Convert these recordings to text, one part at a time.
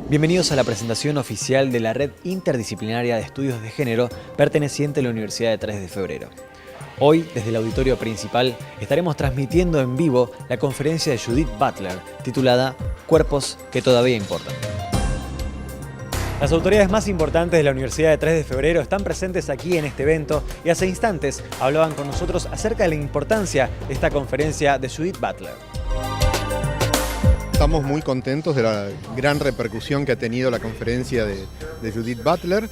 Bienvenidos a la presentación oficial de la Red Interdisciplinaria de Estudios de Género perteneciente a la Universidad de 3 de Febrero. Hoy, desde el auditorio principal, estaremos transmitiendo en vivo la conferencia de Judith Butler, titulada Cuerpos que todavía importan. Las autoridades más importantes de la Universidad de 3 de Febrero están presentes aquí en este evento y hace instantes hablaban con nosotros acerca de la importancia de esta conferencia de Judith Butler. Estamos muy contentos de la gran repercusión que ha tenido la conferencia de Judith Butler.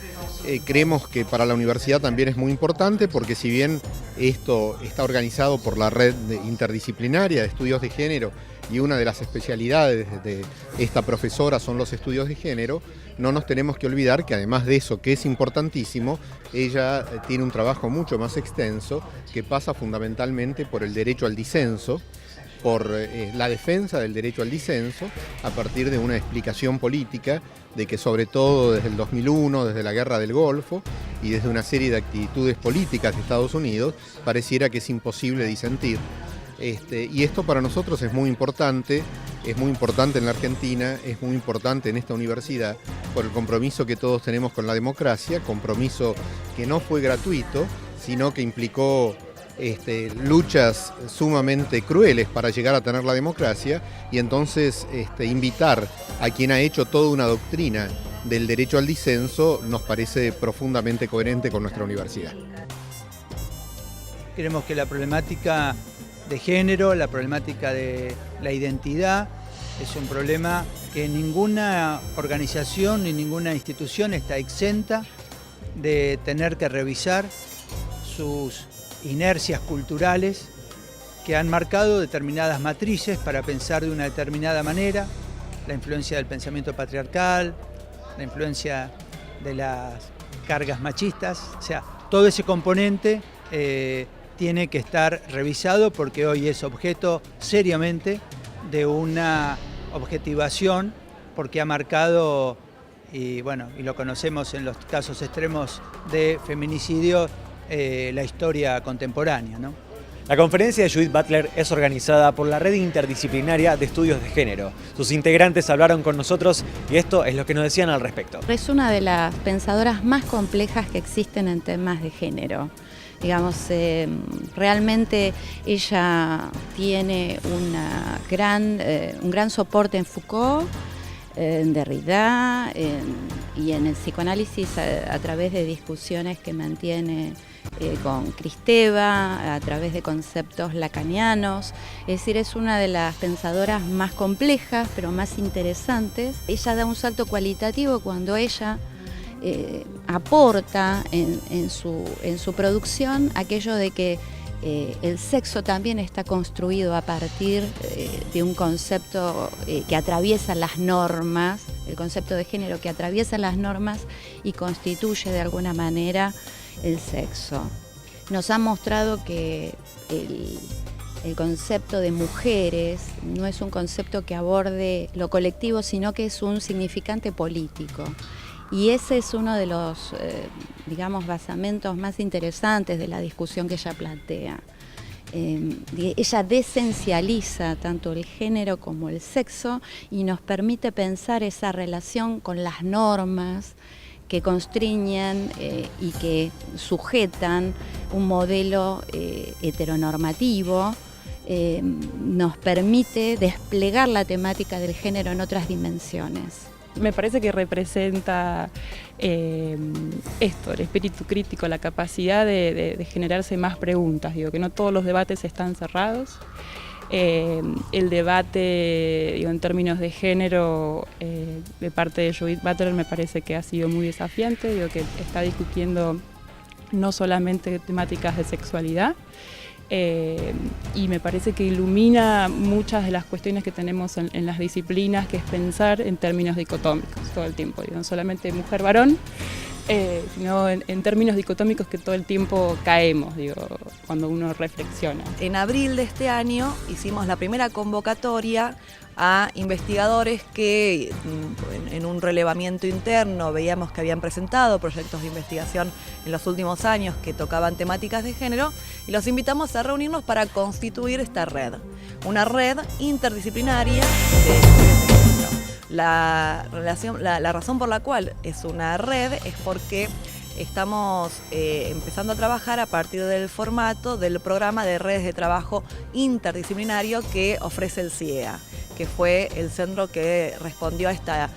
Creemos que para la universidad también es muy importante porque si bien esto está organizado por la Red Interdisciplinaria de Estudios de Género y una de las especialidades de esta profesora son los estudios de género, no nos tenemos que olvidar que además de eso, que es importantísimo, ella tiene un trabajo mucho más extenso que pasa fundamentalmente por el derecho al disenso, por la defensa del derecho al disenso a partir de una explicación política de que sobre todo desde el 2001, desde la Guerra del Golfo y desde una serie de actitudes políticas de Estados Unidos, pareciera que es imposible disentir. Y esto para nosotros es muy importante en la Argentina, es muy importante en esta universidad por el compromiso que todos tenemos con la democracia, compromiso que no fue gratuito, sino que implicó luchas sumamente crueles para llegar a tener la democracia y entonces invitar a quien ha hecho toda una doctrina del derecho al disenso nos parece profundamente coherente con nuestra universidad. Creemos que la problemática de género, la problemática de la identidad es un problema que ninguna organización ni ninguna institución está exenta de tener que revisar sus inercias culturales que han marcado determinadas matrices para pensar de una determinada manera, la influencia del pensamiento patriarcal, la influencia de las cargas machistas, o sea, todo ese componente tiene que estar revisado porque hoy es objeto seriamente de una objetivación porque ha marcado, y lo conocemos en los casos extremos de feminicidio, la historia contemporánea, ¿no? La conferencia de Judith Butler es organizada por la Red Interdisciplinaria de Estudios de Género. Sus integrantes hablaron con nosotros y esto es lo que nos decían al respecto. Es una de las pensadoras más complejas que existen en temas de género. Digamos, realmente ella tiene un gran soporte en Foucault, en Derrida y en el psicoanálisis a través de discusiones que mantiene con Kristeva, a través de conceptos lacanianos. Es decir, es una de las pensadoras más complejas, pero más interesantes. Ella da un salto cualitativo cuando ella aporta en su producción aquello de que el sexo también está construido a partir de un concepto que atraviesa las normas, el concepto de género que atraviesa las normas y constituye de alguna manera el sexo. Nos ha mostrado que el concepto de mujeres no es un concepto que aborde lo colectivo, sino que es un significante político. Y ese es uno de los, basamentos más interesantes de la discusión que ella plantea. Ella desencializa tanto el género como el sexo y nos permite pensar esa relación con las normas que constriñen y que sujetan un modelo heteronormativo. Nos permite desplegar la temática del género en otras dimensiones. Me parece que representa esto, el espíritu crítico, la capacidad de generarse más preguntas. Digo, que no todos los debates están cerrados. El debate, en términos de género, de parte de Judith Butler me parece que ha sido muy desafiante. Digo, que está discutiendo no solamente temáticas de sexualidad, y me parece que ilumina muchas de las cuestiones que tenemos en las disciplinas, que es pensar en términos dicotómicos todo el tiempo, no solamente mujer-varón, sino en términos dicotómicos que todo el tiempo caemos, cuando uno reflexiona. En abril de este año hicimos la primera convocatoria a investigadores que en un relevamiento interno veíamos que habían presentado proyectos de investigación en los últimos años que tocaban temáticas de género y los invitamos a reunirnos para constituir esta red, una red interdisciplinaria de estudios de género. La razón por la cual es una red es porque estamos empezando a trabajar a partir del formato del programa de redes de trabajo interdisciplinario que ofrece el CIEA, que fue el centro que respondió a esta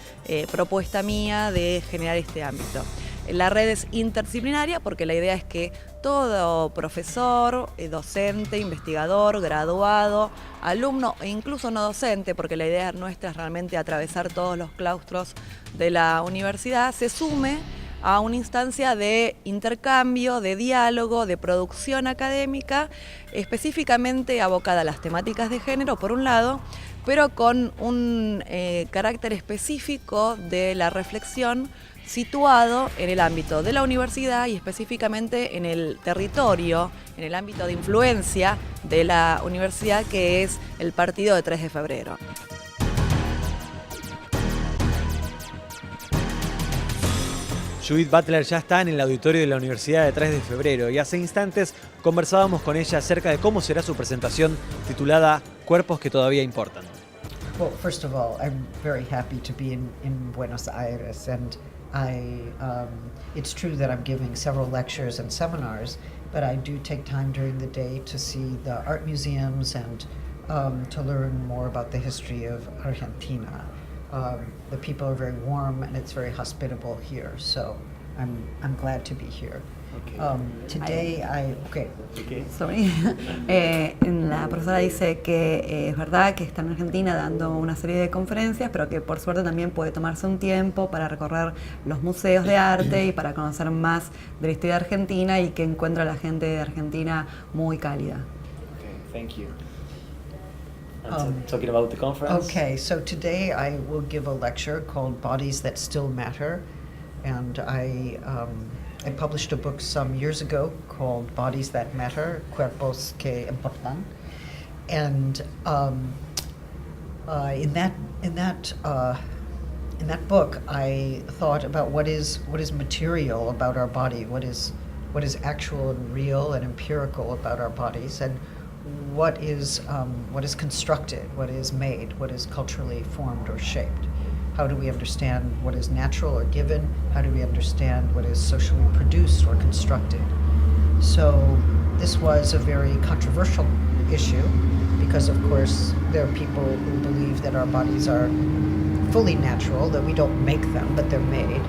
propuesta mía de generar este ámbito. La red es interdisciplinaria porque la idea es que todo profesor, docente, investigador, graduado, alumno e incluso no docente, porque la idea nuestra es realmente atravesar todos los claustros de la universidad, se sume a una instancia de intercambio, de diálogo, de producción académica, específicamente abocada a las temáticas de género, por un lado, pero con un carácter específico de la reflexión situado en el ámbito de la universidad y específicamente en el territorio, en el ámbito de influencia de la universidad, que es el partido de 3 de febrero. Judith Butler ya está en el auditorio de la Universidad de 3 de febrero y hace instantes conversábamos con ella acerca de cómo será su presentación titulada Cuerpos que todavía importan. Well, first of all, I'm very happy to be in Buenos Aires, and it's true that I'm giving several lectures and seminars, but I do take time during the day to see the art museums and to learn more about the history of Argentina. The people are very warm and it's very hospitable here, so I'm glad to be here. Today Sorry. La profesora dice que es verdad que está en Argentina dando una serie de conferencias, pero que por suerte también puede tomarse un tiempo para recorrer los museos de arte y para conocer más de la historia de Argentina, y que encuentra a la gente de Argentina muy cálida. Okay, thank you. Talking about the conference. Okay, so today I will give a lecture called Bodies That Still Matter, and I published a book some years ago called Bodies That Matter, Cuerpos que Importan, and in that book I thought about what is material about our body, what is actual and real and empirical about our bodies, and what is constructed, what is made, what is culturally formed or shaped. How do we understand what is natural or given? How do we understand what is socially produced or constructed? So this was a very controversial issue because, of course, there are people who believe that our bodies are fully natural, that we don't make them, but they're made.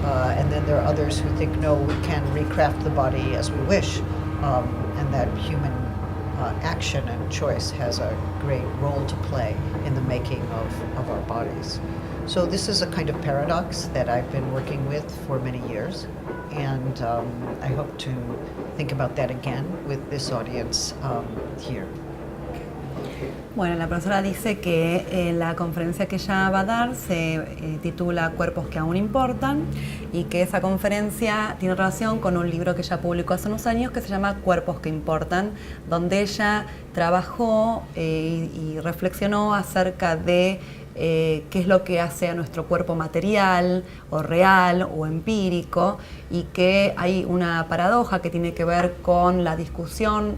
And then there are others who think, no, we can recraft the body as we wish, and that human action and choice has a great role to play in the making of our bodies. So this is a kind of paradox that I've been working with for many years, and I hope to think about that again with this audience here. Bueno, la profesora dice que la conferencia que ella va a dar se titula Cuerpos que aún importan, y que esa conferencia tiene relación con un libro que ella publicó hace unos años que se llama Cuerpos que importan, donde ella trabajó y reflexionó acerca de qué es lo que hace a nuestro cuerpo material o real o empírico, y que hay una paradoja que tiene que ver con la discusión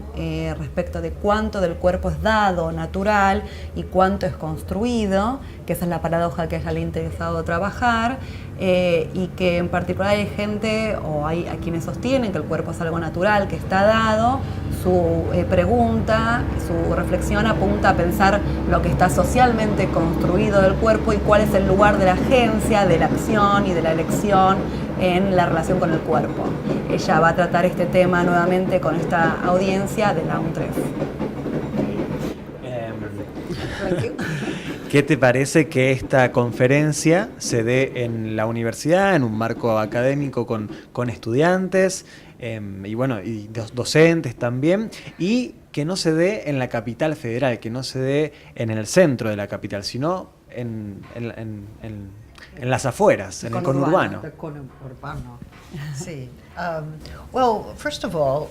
respecto de cuánto del cuerpo es dado, natural, y cuánto es construido, que esa es la paradoja que a ella le ha interesado trabajar, y que en particular hay gente o hay a quienes sostienen que el cuerpo es algo natural, que está dado. Su pregunta, su reflexión apunta a pensar lo que está socialmente construido del cuerpo y cuál es el lugar de la agencia, de la acción y de la elección en la relación con el cuerpo. Ella va a tratar este tema nuevamente con esta audiencia de la UNTREF. ¿Qué te parece que esta conferencia se dé en la universidad, en un marco académico con estudiantes y bueno, y docentes también, y que no se dé en la capital federal, que no se dé en el centro de la capital, sino en las afueras, en el conurbano? El conurbano, sí. Well, first of all,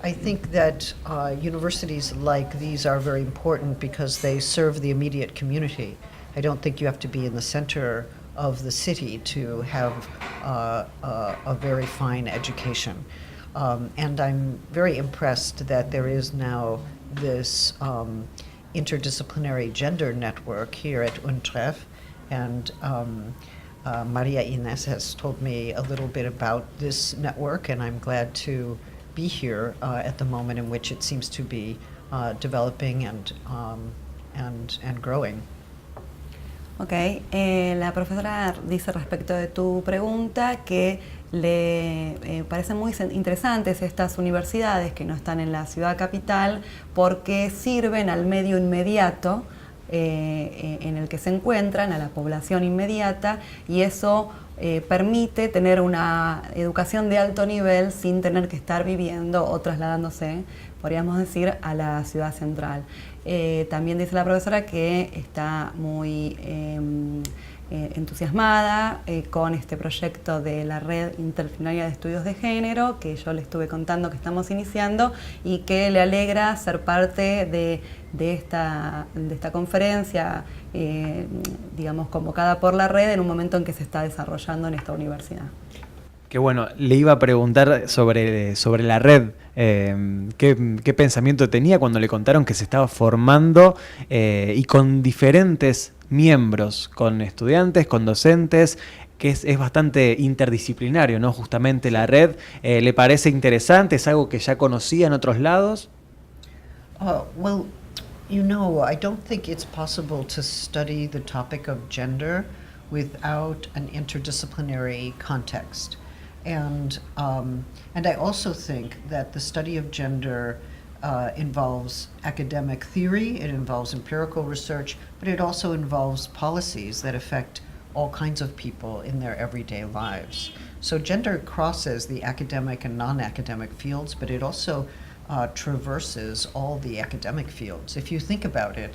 I think that universities like these are very important because they serve the immediate community. I don't think you have to be in the center of the city to have a very fine education. And I'm very impressed that there is now this interdisciplinary gender network here at UNTREF, And Maria Inés has told me a little bit about this network, and I'm glad to be here at the moment in which it seems to be developing and growing. Ok, la profesora dice respecto de tu pregunta que le parecen muy interesantes estas universidades que no están en la ciudad capital porque sirven al medio inmediato en el que se encuentran, a la población inmediata, y eso permite tener una educación de alto nivel sin tener que estar viviendo o trasladándose, podríamos decir, a la ciudad central. También dice la profesora que está muy entusiasmada con este proyecto de la Red Interdisciplinaria de Estudios de Género, que yo le estuve contando que estamos iniciando, y que le alegra ser parte de esta conferencia, digamos, convocada por la red en un momento en que se está desarrollando en esta universidad. Que bueno, le iba a preguntar sobre la red, qué pensamiento tenía cuando le contaron que se estaba formando y con diferentes miembros, con estudiantes, con docentes, que es bastante interdisciplinario, ¿no? Justamente la red, ¿le parece interesante? ¿Es algo que ya conocía en otros lados? Well, you know, I don't think it's possible to study the topic of gender without an interdisciplinary context. And I also think that the study of gender involves academic theory, it involves empirical research, but it also involves policies that affect all kinds of people in their everyday lives. So gender crosses the academic and non-academic fields, but it also traverses all the academic fields. If you think about it,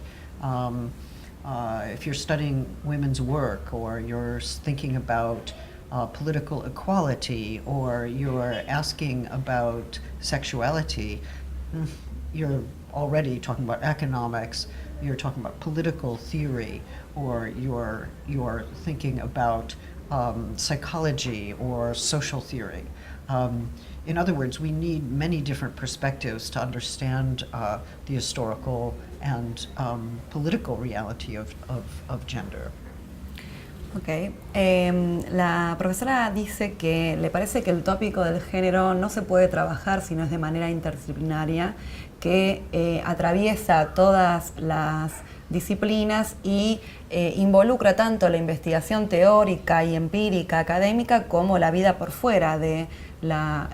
if you're studying women's work, or you're thinking about political equality, or you're asking about sexuality, you're already talking about economics, you're talking about political theory, or you're thinking about psychology or social theory. In other words, we need many different perspectives to understand the historical and political reality of gender. Ok, la profesora dice que le parece que el tópico del género no se puede trabajar si no es de manera interdisciplinaria, que atraviesa todas las disciplinas y involucra tanto la investigación teórica y empírica académica como la vida por fuera de la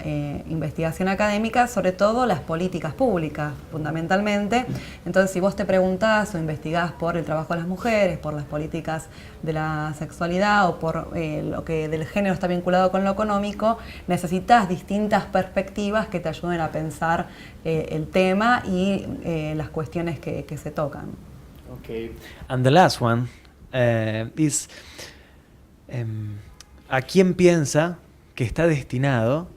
investigación académica, sobre todo las políticas públicas, fundamentalmente. Entonces, si vos te preguntás o investigás por el trabajo de las mujeres, por las políticas de la sexualidad o por lo que del género está vinculado con lo económico, necesitas distintas perspectivas que te ayuden a pensar el tema y las cuestiones que se tocan. Okay. And the last one is, ¿a quién piensa que está destinado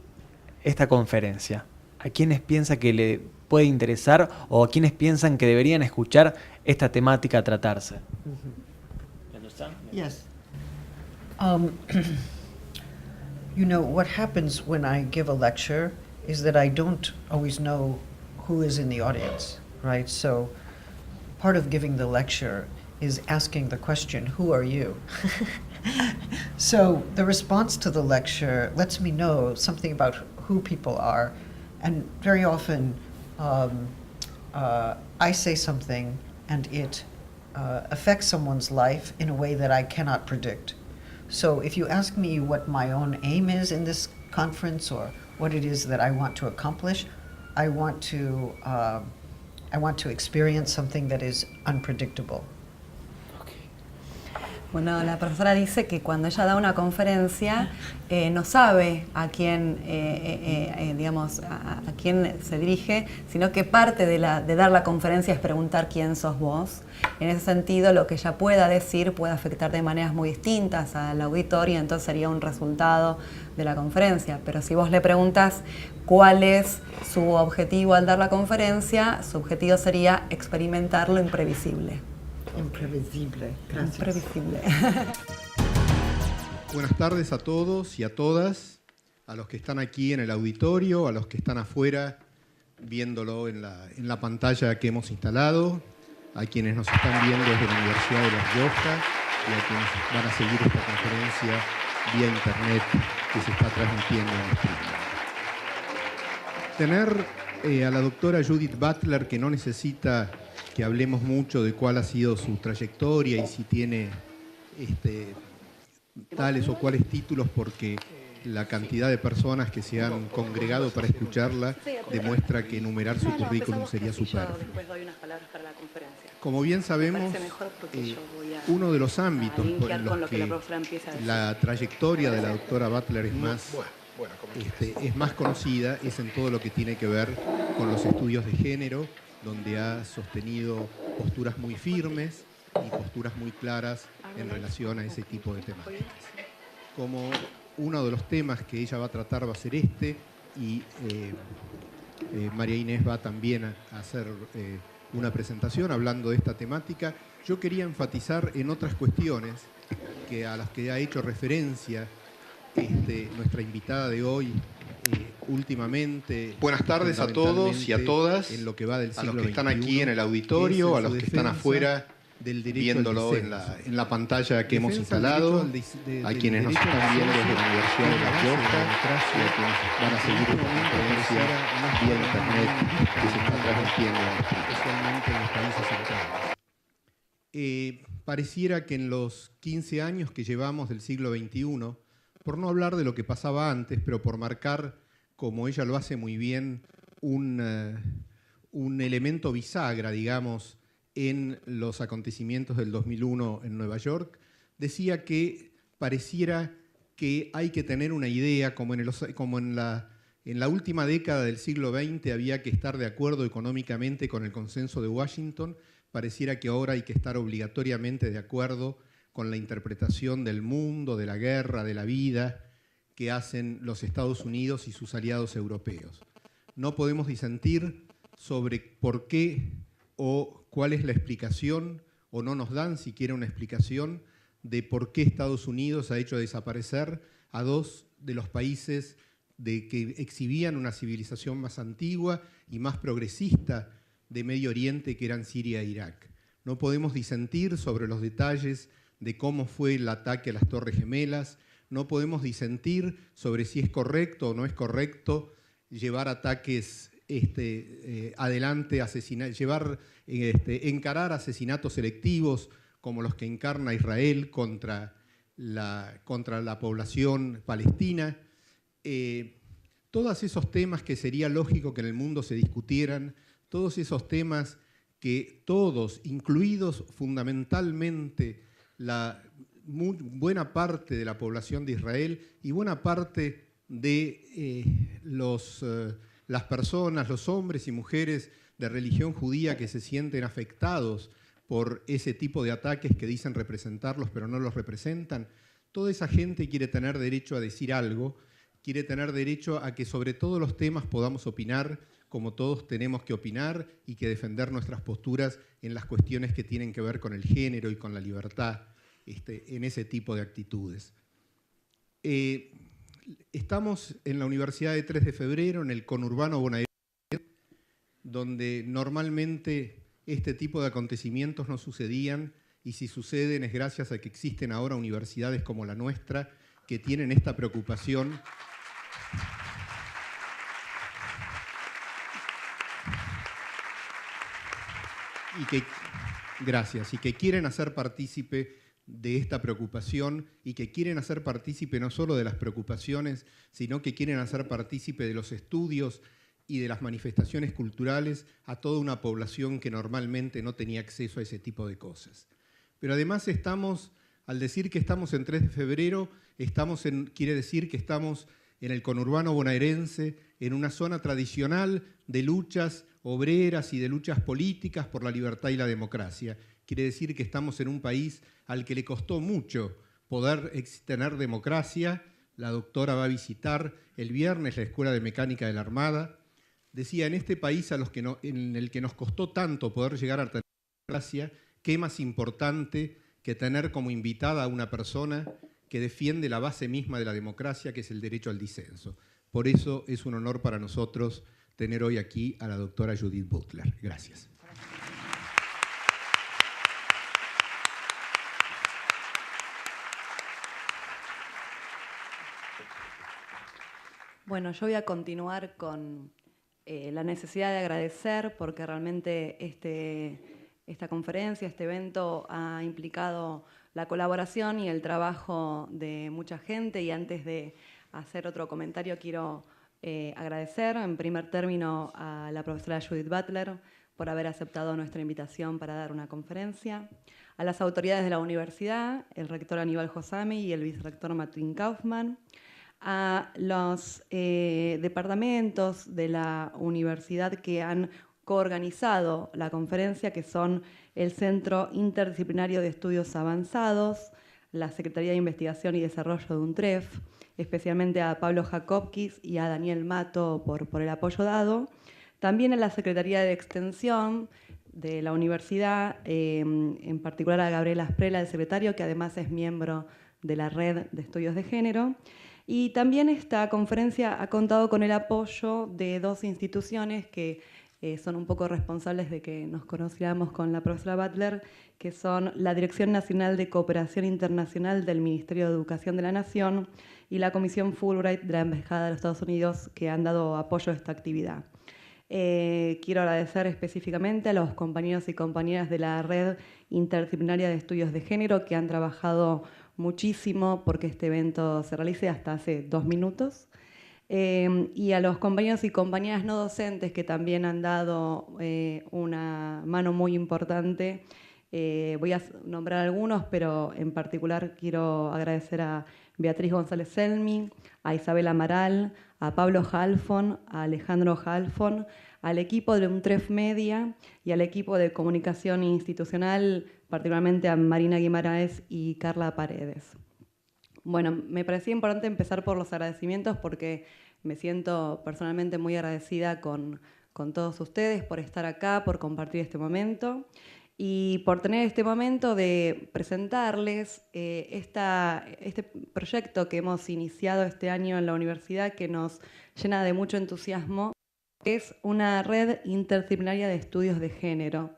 esta conferencia? ¿A quiénes piensa que le puede interesar o a quiénes piensan que deberían escuchar esta temática a tratarse? Yes. You know, what happens when I give a lecture is that I don't always know who is in the audience, right? So part of giving the lecture is asking the question, who are you? So the response to the lecture lets me know something about who people are, and very often I say something and it affects someone's life in a way that I cannot predict. So if you ask me what my own aim is in this conference or what it is that I want to accomplish, I want to experience something that is unpredictable. Bueno, la profesora dice que cuando ella da una conferencia no sabe a quién, digamos, a quién se dirige, sino que parte de dar la conferencia es preguntar quién sos vos. En ese sentido, lo que ella pueda decir puede afectar de maneras muy distintas al auditorio, entonces sería un resultado de la conferencia. Pero si vos le preguntas cuál es su objetivo al dar la conferencia, su objetivo sería experimentar lo imprevisible. Imprevisible. Gracias. Imprevisible. Buenas tardes a todos y a todas, a los que están aquí en el auditorio, a los que están afuera viéndolo en la pantalla que hemos instalado, a quienes nos están viendo desde la Universidad de La Rioja y a quienes van a seguir esta conferencia vía internet que se está transmitiendo en streaming. Tener a la doctora Judith Butler, que no necesita que hablemos mucho de cuál ha sido su trayectoria y si tiene tales o cuales títulos, porque la cantidad de personas que se han congregado para escucharla demuestra que enumerar su currículum sería superfluo. Como bien sabemos, uno de los ámbitos en los que la trayectoria de la doctora Butler es más conocida es en todo lo que tiene que ver con los estudios de género, donde ha sostenido posturas muy firmes y posturas muy claras en relación a ese tipo de temáticas. Como uno de los temas que ella va a tratar va a ser este, y María Inés va también a hacer una presentación hablando de esta temática. Yo quería enfatizar en otras cuestiones a las que ha hecho referencia nuestra invitada de hoy últimamente. Buenas tardes a todos y a todas, en lo que va del siglo a los que están aquí en el auditorio, a los que están afuera viéndolo en la pantalla que hemos instalado, a quienes nos están viendo desde la Universidad de La Plata y a quienes van a seguir esta conferencia vía internet que se está transmitiendo especialmente en los países centrales. Pareciera que en los 15 años que llevamos del siglo XXI, por no hablar de lo que pasaba antes, pero por marcar, como ella lo hace muy bien, un elemento bisagra, digamos, en los acontecimientos del 2001 en Nueva York, decía que pareciera que hay que tener una idea, como en la última década del siglo XX había que estar de acuerdo económicamente con el consenso de Washington, pareciera que ahora hay que estar obligatoriamente de acuerdo con la interpretación del mundo, de la guerra, de la vida, que hacen los Estados Unidos y sus aliados europeos. No podemos disentir sobre por qué o cuál es la explicación, o no nos dan siquiera una explicación de por qué Estados Unidos ha hecho desaparecer a dos de los países que exhibían una civilización más antigua y más progresista de Medio Oriente, que eran Siria e Irak. No podemos disentir sobre los detalles de cómo fue el ataque a las Torres Gemelas, no podemos disentir sobre si es correcto o no es correcto llevar ataques adelante, encarar asesinatos selectivos como los que encarna Israel contra la población palestina. Todos esos temas que sería lógico que en el mundo se discutieran, todos esos temas que todos, incluidos fundamentalmente buena parte de la población de Israel y buena parte de las personas, los hombres y mujeres de religión judía que se sienten afectados por ese tipo de ataques que dicen representarlos pero no los representan, toda esa gente quiere tener derecho a decir algo, quiere tener derecho a que sobre todos los temas podamos opinar como todos tenemos que opinar y que defender nuestras posturas en las cuestiones que tienen que ver con el género y con la libertad, en ese tipo de actitudes. Estamos en la Universidad de 3 de Febrero, en el conurbano bonaerense, donde normalmente este tipo de acontecimientos no sucedían, y si suceden es gracias a que existen ahora universidades como la nuestra que tienen esta preocupación y que quieren hacer partícipe de esta preocupación y que quieren hacer partícipe no solo de las preocupaciones, sino que quieren hacer partícipe de los estudios y de las manifestaciones culturales a toda una población que normalmente no tenía acceso a ese tipo de cosas. Pero además al decir que estamos en 3 de febrero, quiere decir que estamos en el conurbano bonaerense, en una zona tradicional de luchas obreras y de luchas políticas por la libertad y la democracia. Quiere decir que estamos en un país al que le costó mucho poder tener democracia. La doctora va a visitar el viernes la Escuela de Mecánica de la Armada. Decía, en este país en el que nos costó tanto poder llegar a tener democracia, ¿qué más importante que tener como invitada a una persona que defiende la base misma de la democracia, que es el derecho al disenso? Por eso es un honor para nosotros tener hoy aquí a la doctora Judith Butler. Gracias. Bueno, yo voy a continuar con la necesidad de agradecer porque realmente esta conferencia, este evento ha implicado la colaboración y el trabajo de mucha gente, y antes de hacer otro comentario quiero agradecer en primer término a la profesora Judith Butler por haber aceptado nuestra invitación para dar una conferencia, a las autoridades de la universidad, el rector Aníbal Josami y el vicerrector Martín Kaufmann, a los departamentos de la universidad que han coorganizado la conferencia, que son el Centro Interdisciplinario de Estudios Avanzados, la Secretaría de Investigación y Desarrollo de UNTREF, especialmente a Pablo Jacobkis y a Daniel Mato por el apoyo dado, también a la Secretaría de Extensión de la universidad, en particular a Gabriela Asprela, el secretario, que además es miembro de la Red de Estudios de Género. Y también esta conferencia ha contado con el apoyo de dos instituciones que son un poco responsables de que nos conociéramos con la profesora Butler, que son la Dirección Nacional de Cooperación Internacional del Ministerio de Educación de la Nación y la Comisión Fulbright de la Embajada de los Estados Unidos, que han dado apoyo a esta actividad. Quiero agradecer específicamente a los compañeros y compañeras de la Red Interdisciplinaria de Estudios de Género, que han trabajado muchísimo porque este evento se realice hasta hace 2 minutos. Y a los compañeros y compañeras no docentes que también han dado una mano muy importante. Voy a nombrar algunos, pero en particular quiero agradecer a Beatriz González Selmi, a Isabel Amaral, a Pablo Halfon, a Alejandro Halfon, al equipo de UNTREF Media y al equipo de comunicación institucional, particularmente a Marina Guimaraes y Carla Paredes. Bueno, me parecía importante empezar por los agradecimientos porque me siento personalmente muy agradecida con todos ustedes por estar acá, por compartir este momento y por tener este momento de presentarles este proyecto que hemos iniciado este año en la universidad, que nos llena de mucho entusiasmo, que es una red interdisciplinaria de estudios de género.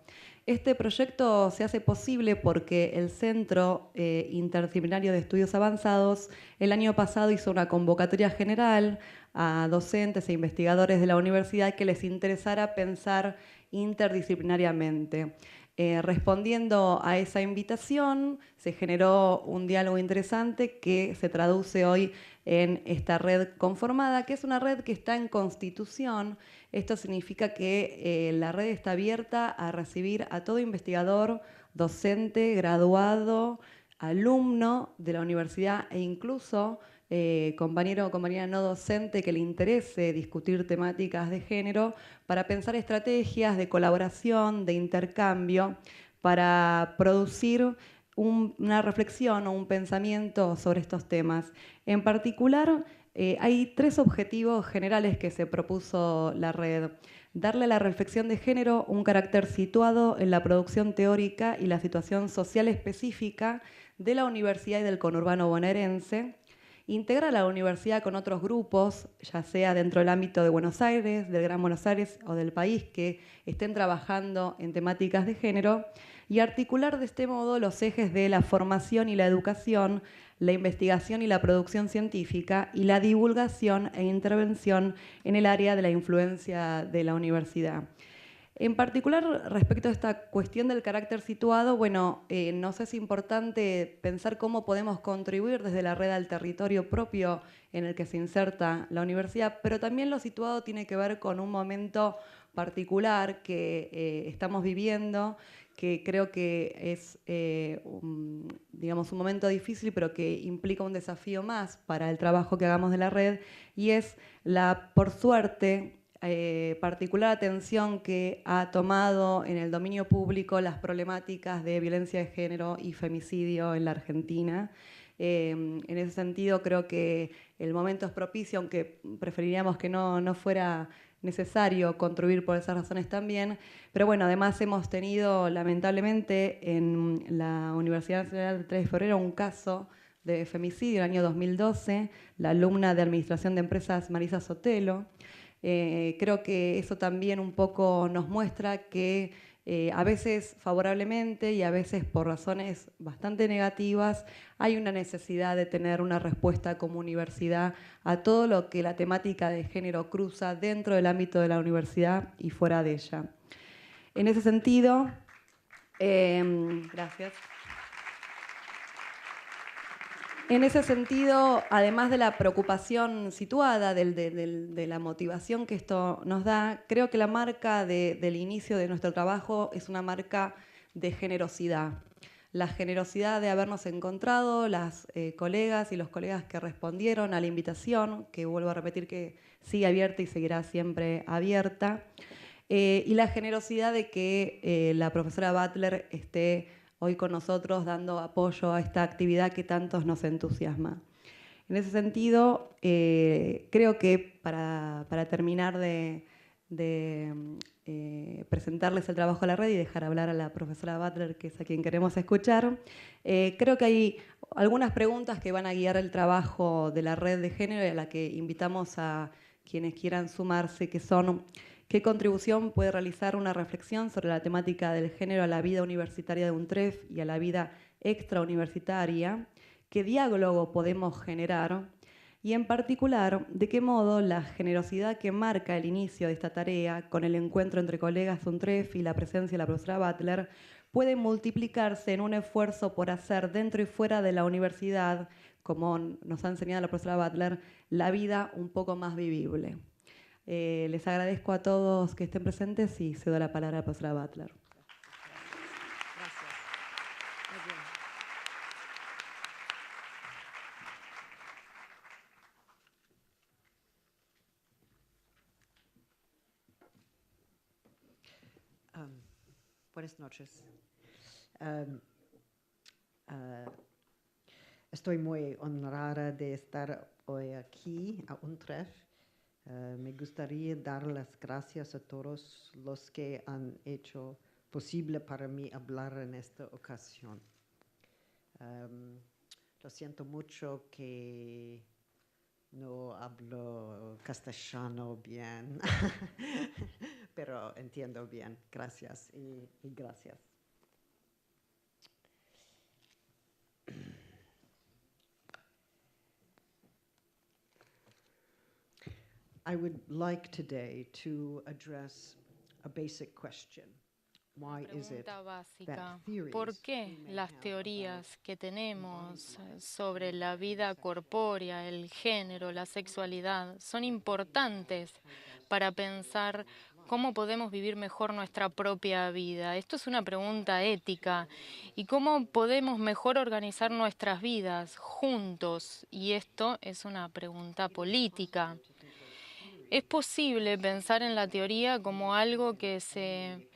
Este proyecto se hace posible porque el Centro Interdisciplinario de Estudios Avanzados el año pasado hizo una convocatoria general a docentes e investigadores de la universidad que les interesara pensar interdisciplinariamente. Respondiendo a esa invitación, se generó un diálogo interesante que se traduce hoy en esta red conformada, que es una red que está en constitución. Esto significa que la red está abierta a recibir a todo investigador, docente, graduado, alumno de la universidad e incluso compañero o compañera no docente que le interese discutir temáticas de género para pensar estrategias de colaboración, de intercambio, para producir una reflexión o un pensamiento sobre estos temas. En particular, hay 3 objetivos generales que se propuso la red. Darle a la reflexión de género un carácter situado en la producción teórica y la situación social específica de la universidad y del conurbano bonaerense. Integrar a la universidad con otros grupos, ya sea dentro del ámbito de Buenos Aires, del Gran Buenos Aires o del país, que estén trabajando en temáticas de género, y articular de este modo los ejes de la formación y la educación, la investigación y la producción científica, y la divulgación e intervención en el área de la influencia de la universidad. En particular, respecto a esta cuestión del carácter situado, bueno, nos es importante pensar cómo podemos contribuir desde la red al territorio propio en el que se inserta la universidad, pero también lo situado tiene que ver con un momento particular que estamos viviendo, que creo que es digamos, un momento difícil, pero que implica un desafío más para el trabajo que hagamos de la red, y es la, por suerte, particular atención que ha tomado en el dominio público las problemáticas de violencia de género y femicidio en la Argentina. En ese sentido, creo que el momento es propicio, aunque preferiríamos que no fuera necesario contribuir por esas razones también. Pero bueno, además hemos tenido, lamentablemente, en la Universidad Nacional del 3 de Febrero un caso de femicidio en el año 2012, la alumna de Administración de Empresas Marisa Sotelo. Creo que eso también un poco nos muestra que A veces favorablemente y a veces por razones bastante negativas, hay una necesidad de tener una respuesta como universidad a todo lo que la temática de género cruza dentro del ámbito de la universidad y fuera de ella. En ese sentido, gracias. En ese sentido, además de la preocupación situada, de la motivación que esto nos da, creo que la marca del inicio de nuestro trabajo es una marca de generosidad. La generosidad de habernos encontrado, las colegas y los colegas que respondieron a la invitación, que vuelvo a repetir que sigue abierta y seguirá siempre abierta, y la generosidad de que la profesora Butler esté hoy con nosotros dando apoyo a esta actividad que tantos nos entusiasma. En ese sentido, creo que para terminar de presentarles el trabajo a la red y dejar hablar a la profesora Butler, que es a quien queremos escuchar, creo que hay algunas preguntas que van a guiar el trabajo de la red de género y a la que invitamos a quienes quieran sumarse, que son: ¿qué contribución puede realizar una reflexión sobre la temática del género a la vida universitaria de UNTREF y a la vida extrauniversitaria? ¿Qué diálogo podemos generar? Y en particular, ¿de qué modo la generosidad que marca el inicio de esta tarea, con el encuentro entre colegas de UNTREF y la presencia de la profesora Butler, puede multiplicarse en un esfuerzo por hacer dentro y fuera de la universidad, como nos ha enseñado la profesora Butler, la vida un poco más vivible? Les agradezco a todos que estén presentes y cedo la palabra a la profesora Butler. Gracias. Muy bien. Buenas noches. Estoy muy honrada de estar hoy aquí a UNTREF. Me gustaría dar las gracias a todos los que han hecho posible para mí hablar en esta ocasión. Lo siento mucho que no hablo castellano bien, pero entiendo bien. Gracias y gracias. I would like today to address a basic question. Why is it Pregunta básica. that theories ¿Por qué las teorías que tenemos sobre la vida corpórea, el género, la sexualidad son importantes para pensar cómo podemos vivir mejor nuestra propia vida? Esto es una pregunta ética. ¿Y cómo podemos mejor organizar nuestras vidas juntos? Y esto es una pregunta política. ¿Es posible pensar en la teoría como algo que se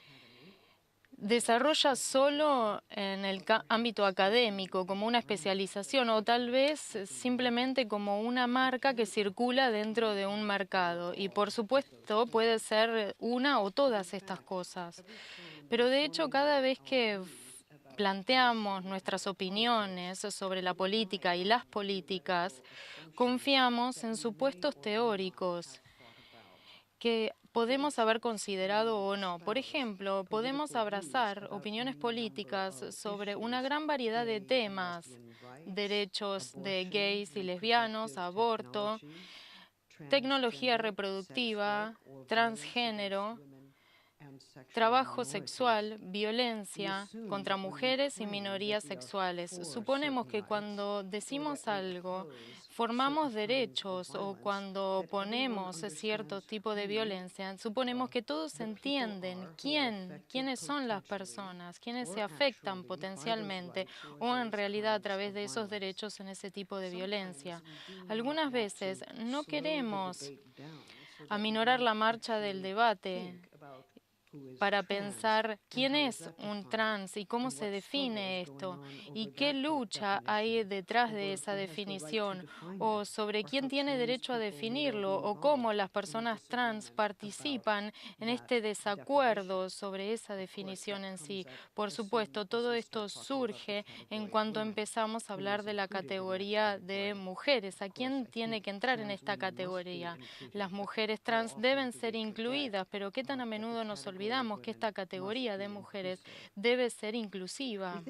desarrolla solo en el ámbito académico, como una especialización, o tal vez simplemente como una marca que circula dentro de un mercado? Y por supuesto puede ser una o todas estas cosas. Pero de hecho, cada vez que planteamos nuestras opiniones sobre la política y las políticas, confiamos en supuestos teóricos que podemos haber considerado o no. Por ejemplo, podemos abrazar opiniones políticas sobre una gran variedad de temas: derechos de gays y lesbianos, aborto, tecnología reproductiva, transgénero, trabajo sexual, violencia contra mujeres y minorías sexuales. Suponemos que cuando decimos algo, formamos derechos, o cuando oponemos cierto tipo de violencia, suponemos que todos entienden quiénes son las personas, quiénes se afectan potencialmente o en realidad a través de esos derechos en ese tipo de violencia. Algunas veces no queremos aminorar la marcha del debate para pensar quién es un trans y cómo se define esto y qué lucha hay detrás de esa definición, o sobre quién tiene derecho a definirlo, o cómo las personas trans participan en este desacuerdo sobre esa definición en sí. Por supuesto, todo esto surge en cuanto empezamos a hablar de la categoría de mujeres. ¿A quién tiene que entrar en esta categoría? Las mujeres trans deben ser incluidas, pero ¿qué tan a menudo nos olvidamos olvidamos que esta categoría de mujeres debe ser inclusiva.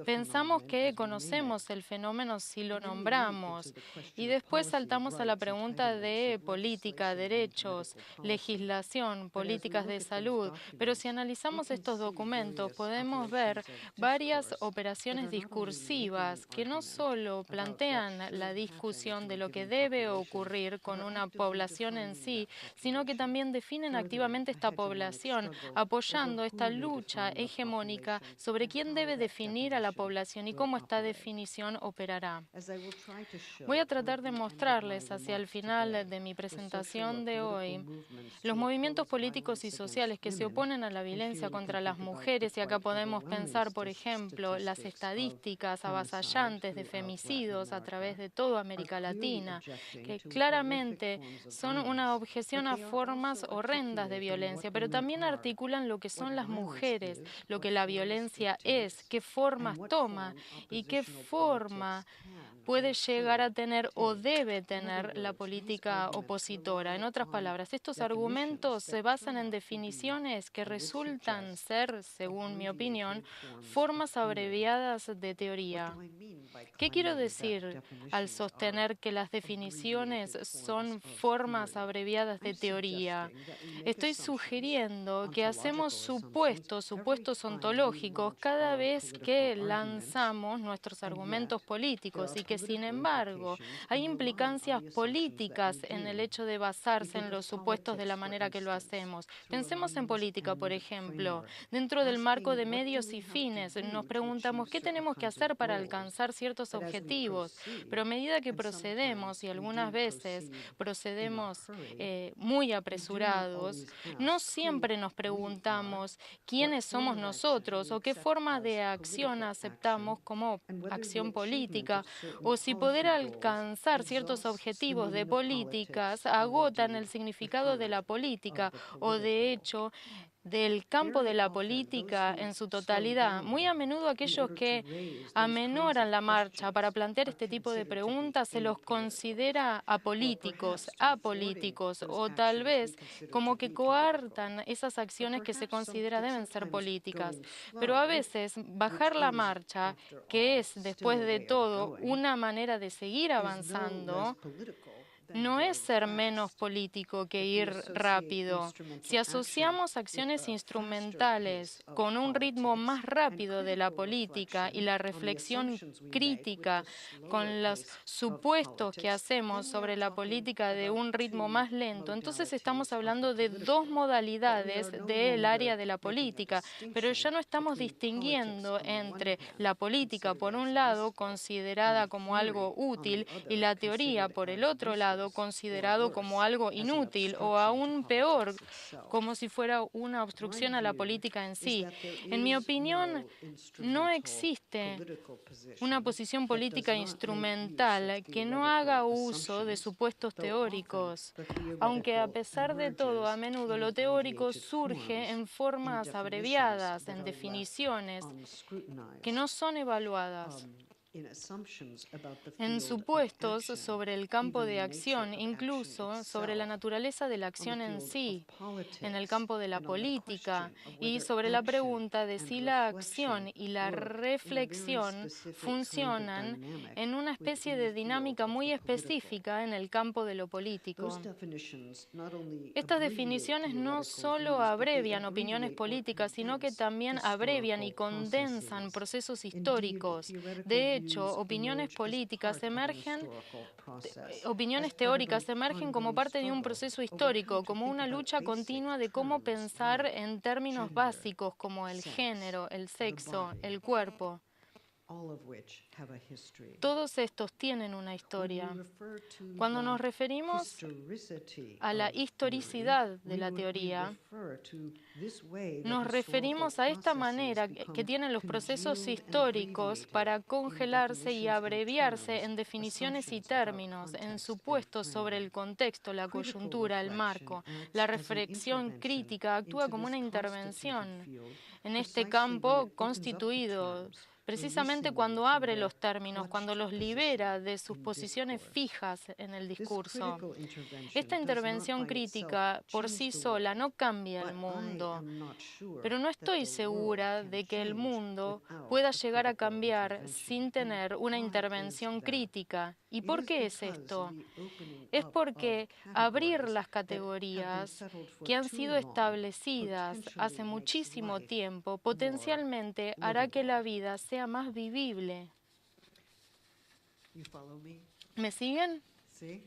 Pensamos que conocemos el fenómeno si lo nombramos y después saltamos a la pregunta de política, derechos, legislación, políticas de salud, pero si analizamos estos documentos podemos ver varias operaciones discursivas que no solo plantean la discusión de lo que debe ocurrir con una población en sí, sino que también definen activamente esta población, apoyando esta lucha hegemónica sobre quién debe definir a la población y cómo esta definición operará. Voy a tratar de mostrarles hacia el final de mi presentación de hoy los movimientos políticos y sociales que se oponen a la violencia contra las mujeres, y acá podemos pensar, por ejemplo, las estadísticas avasallantes de femicidios a través de toda América Latina, que claramente son una objeción a formas horrendas de violencia, pero también articulan lo que son las mujeres, lo que la violencia es, qué formas toma y qué forma puede llegar a tener o debe tener la política opositora. En otras palabras, estos argumentos se basan en definiciones que resultan ser, según mi opinión, formas abreviadas de teoría. ¿Qué quiero decir al sostener que las definiciones son formas abreviadas de teoría? Estoy sugiriendo que hacemos supuestos ontológicos cada vez que lanzamos nuestros argumentos políticos y que, sin embargo, hay implicancias políticas en el hecho de basarse en los supuestos de la manera que lo hacemos. Pensemos en política, por ejemplo. Dentro del marco de medios y fines, nos preguntamos qué tenemos que hacer para alcanzar ciertos objetivos, pero a medida que procedemos, y algunas veces procedemos muy apresurados, no siempre nos preguntamos quiénes somos nosotros o qué forma de acción aceptamos como acción política, o si poder alcanzar ciertos objetivos de políticas agotan el significado de la política o, de hecho, del campo de la política en su totalidad. Muy a menudo aquellos que amenoran la marcha para plantear este tipo de preguntas se los considera apolíticos o tal vez como que coartan esas acciones que se considera deben ser políticas. Pero a veces bajar la marcha, que es después de todo una manera de seguir avanzando, no es ser menos político que ir rápido. Si asociamos acciones instrumentales con un ritmo más rápido de la política y la reflexión crítica con los supuestos que hacemos sobre la política de un ritmo más lento, entonces estamos hablando de dos modalidades del área de la política, pero ya no estamos distinguiendo entre la política, por un lado, considerada como algo útil, y la teoría, por el otro lado, considerado como algo inútil o aún peor, como si fuera una obstrucción a la política en sí. En mi opinión, no existe una posición política instrumental que no haga uso de supuestos teóricos, aunque a pesar de todo, a menudo lo teórico surge en formas abreviadas, en definiciones que no son evaluadas, en supuestos sobre el campo de acción, incluso sobre la naturaleza de la acción en sí, en el campo de la política, y sobre la pregunta de si la acción y la reflexión funcionan en una especie de dinámica muy específica en el campo de lo político. Estas definiciones no solo abrevian opiniones políticas, sino que también abrevian y condensan procesos históricos. De hecho, opiniones teóricas emergen como parte de un proceso histórico, como una lucha continua de cómo pensar en términos básicos como el género, el sexo, el cuerpo. Todos estos tienen una historia. Cuando nos referimos a la historicidad de la teoría, nos referimos a esta manera que tienen los procesos históricos para congelarse y abreviarse en definiciones y términos, en supuestos sobre el contexto, la coyuntura, el marco. La reflexión crítica actúa como una intervención en este campo constituido precisamente cuando abre los términos, cuando los libera de sus posiciones fijas en el discurso. Esta intervención crítica por sí sola no cambia el mundo, pero no estoy segura de que el mundo pueda llegar a cambiar sin tener una intervención crítica. ¿Y por qué es esto? Es porque abrir las categorías que han sido establecidas hace muchísimo tiempo potencialmente hará que la vida sea más vivible. ¿Me siguen? Sí.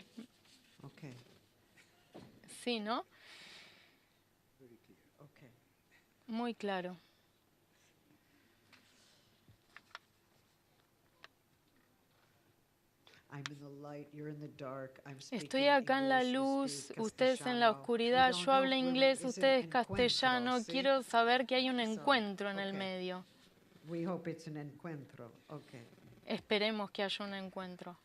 Okay. Sí, ¿no? Okay. Muy claro. Estoy acá en la luz, ustedes en la oscuridad, yo hablo inglés, ustedes castellano, quiero saber que hay un encuentro en el medio. Esperemos que haya un encuentro.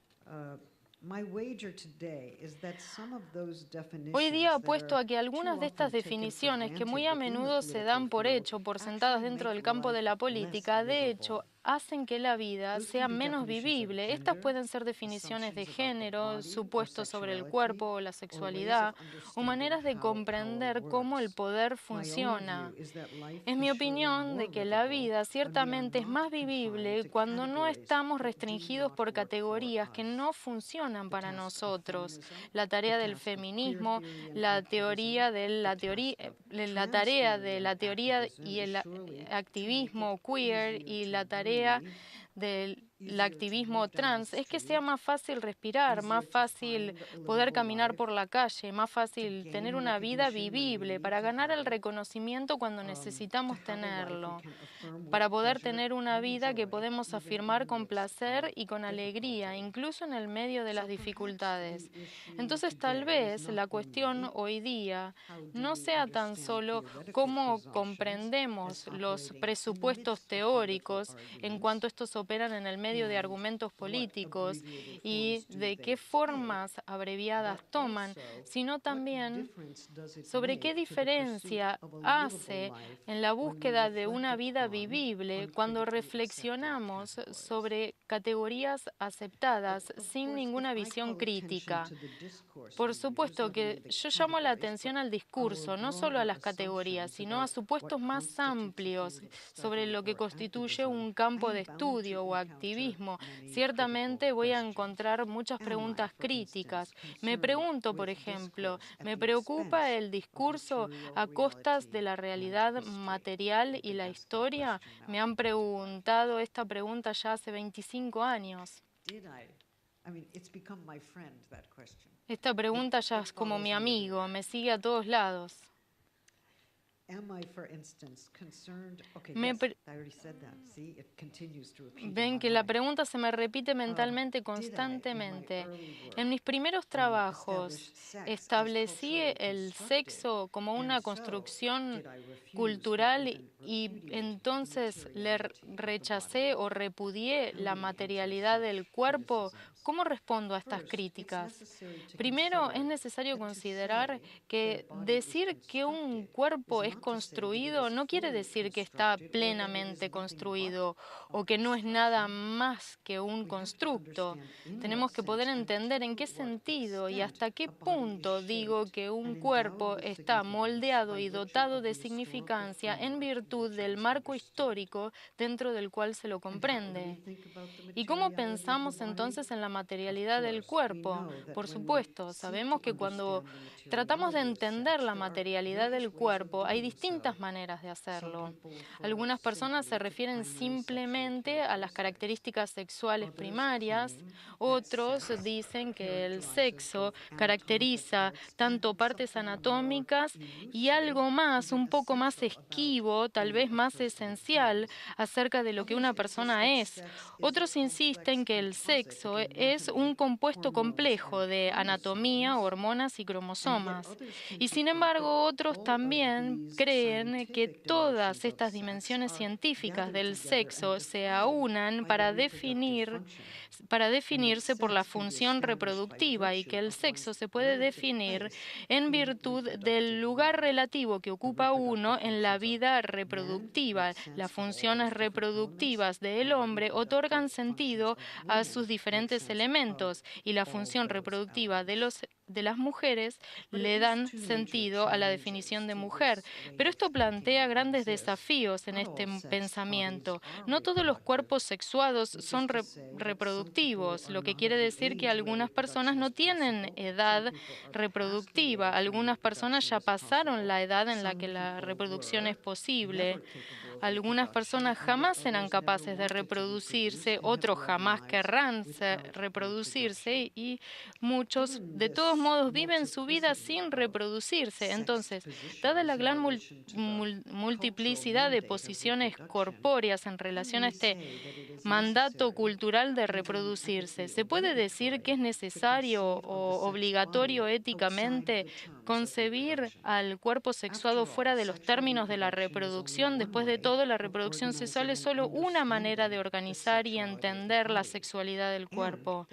Hoy día apuesto a que algunas de estas definiciones, que muy a menudo se dan por hecho, por sentadas dentro del campo de la política, de hecho, hacen que la vida sea menos vivible. Estas pueden ser definiciones de género, supuestos sobre el cuerpo o la sexualidad, o maneras de comprender cómo el poder funciona. Es mi opinión de que la vida ciertamente es más vivible cuando no estamos restringidos por categorías que no funcionan para nosotros. La tarea del feminismo, la tarea de la teoría y el activismo queer y la tarea del activismo trans es que sea más fácil respirar, más fácil poder caminar por la calle, más fácil tener una vida vivible para ganar el reconocimiento cuando necesitamos tenerlo, para poder tener una vida que podemos afirmar con placer y con alegría, incluso en el medio de las dificultades. Entonces tal vez la cuestión hoy día no sea tan solo cómo comprendemos los presupuestos teóricos en cuanto estos operan en el medio de argumentos políticos y de qué formas abreviadas toman, sino también sobre qué diferencia hace en la búsqueda de una vida vivible cuando reflexionamos sobre categorías aceptadas sin ninguna visión crítica. Por supuesto que yo llamo la atención al discurso, no solo a las categorías, sino a supuestos más amplios sobre lo que constituye un campo de estudio o activismo. Ciertamente voy a encontrar muchas preguntas críticas. Me pregunto, por ejemplo, ¿me preocupa el discurso a costas de la realidad material y la historia? Me han preguntado esta pregunta ya hace 25 años. Esta pregunta ya es como mi amigo, me sigue a todos lados. Ven que la pregunta se me repite mentalmente constantemente. En mis primeros trabajos, ¿establecí el sexo como una construcción cultural y entonces le rechacé o repudié la materialidad del cuerpo? ¿Cómo respondo a estas críticas? Primero, es necesario considerar que decir que un cuerpo es construido no quiere decir que está plenamente construido o que no es nada más que un constructo. Tenemos que poder entender en qué sentido y hasta qué punto digo que un cuerpo está moldeado y dotado de significancia en virtud del marco histórico dentro del cual se lo comprende. ¿Y cómo pensamos entonces en la materialidad del cuerpo? Por supuesto, sabemos que cuando tratamos de entender la materialidad del cuerpo, hay distintas maneras de hacerlo. Algunas personas se refieren simplemente a las características sexuales primarias, otros dicen que el sexo caracteriza tanto partes anatómicas y algo más, un poco más esquivo, tal vez más esencial, acerca de lo que una persona es. Otros insisten que el sexo es un compuesto complejo de anatomía, hormonas y cromosomas. Y sin embargo, otros también creen que todas estas dimensiones científicas del sexo se aunan para definirse por la función reproductiva y que el sexo se puede definir en virtud del lugar relativo que ocupa uno en la vida reproductiva. Las funciones reproductivas del hombre otorgan sentido a sus diferentes elementos y la función reproductiva de las mujeres le dan sentido a la definición de mujer. Pero esto plantea grandes desafíos en este pensamiento. No todos los cuerpos sexuados son reproductivos, lo que quiere decir que algunas personas no tienen edad reproductiva. Algunas personas ya pasaron la edad en la que la reproducción es posible. Algunas personas jamás serán capaces de reproducirse, otros jamás querrán reproducirse y muchos de todos modos viven su vida sin reproducirse. Entonces, dada la gran multiplicidad de posiciones corpóreas en relación a este mandato cultural de reproducirse, ¿se puede decir que es necesario o obligatorio éticamente concebir al cuerpo sexuado fuera de los términos de la reproducción? Después de todo, la reproducción sexual es solo una manera de organizar y entender la sexualidad del cuerpo.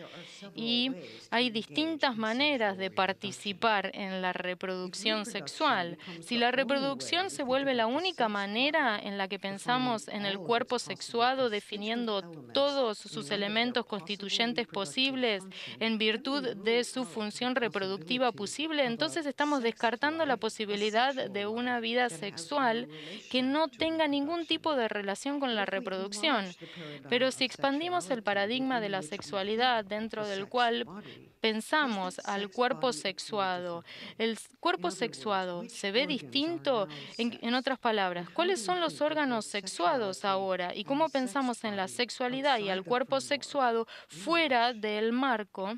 Y hay distintas maneras de participar en la reproducción sexual. Si la reproducción se vuelve la única manera en la que pensamos en el cuerpo sexuado, definiendo todos sus elementos constituyentes posibles en virtud de su función reproductiva posible, entonces estamos descartando la posibilidad de una vida sexual que no tenga ningún tipo de relación con la reproducción. Pero si expandimos el paradigma de la sexualidad dentro del cual pensamos al cuerpo sexuado, ¿el cuerpo sexuado se ve distinto? En otras palabras, ¿cuáles son los órganos sexuados ahora? ¿Y cómo pensamos en la sexualidad y al cuerpo sexuado fuera del marco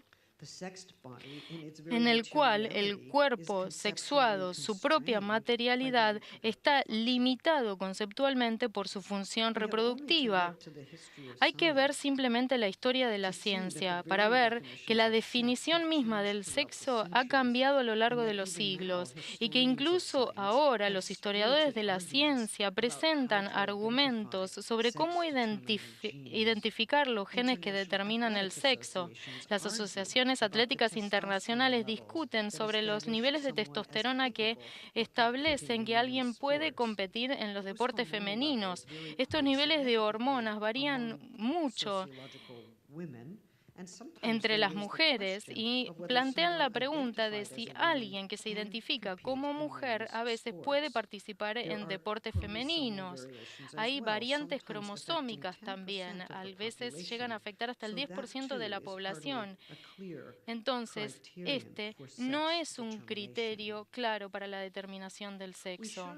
en el cual el cuerpo sexuado, su propia materialidad, está limitado conceptualmente por su función reproductiva? Hay que ver simplemente la historia de la ciencia para ver que la definición misma del sexo ha cambiado a lo largo de los siglos y que incluso ahora los historiadores de la ciencia presentan argumentos sobre cómo identificar los genes que determinan el sexo. Las asociaciones atléticas internacionales discuten sobre los niveles de testosterona que establecen que alguien puede competir en los deportes femeninos. Estos niveles de hormonas varían mucho entre las mujeres y plantean la pregunta de si alguien que se identifica como mujer a veces puede participar en deportes femeninos. Hay variantes cromosómicas también, a veces llegan a afectar hasta el 10% de la población. Entonces, este no es un criterio claro para la determinación del sexo.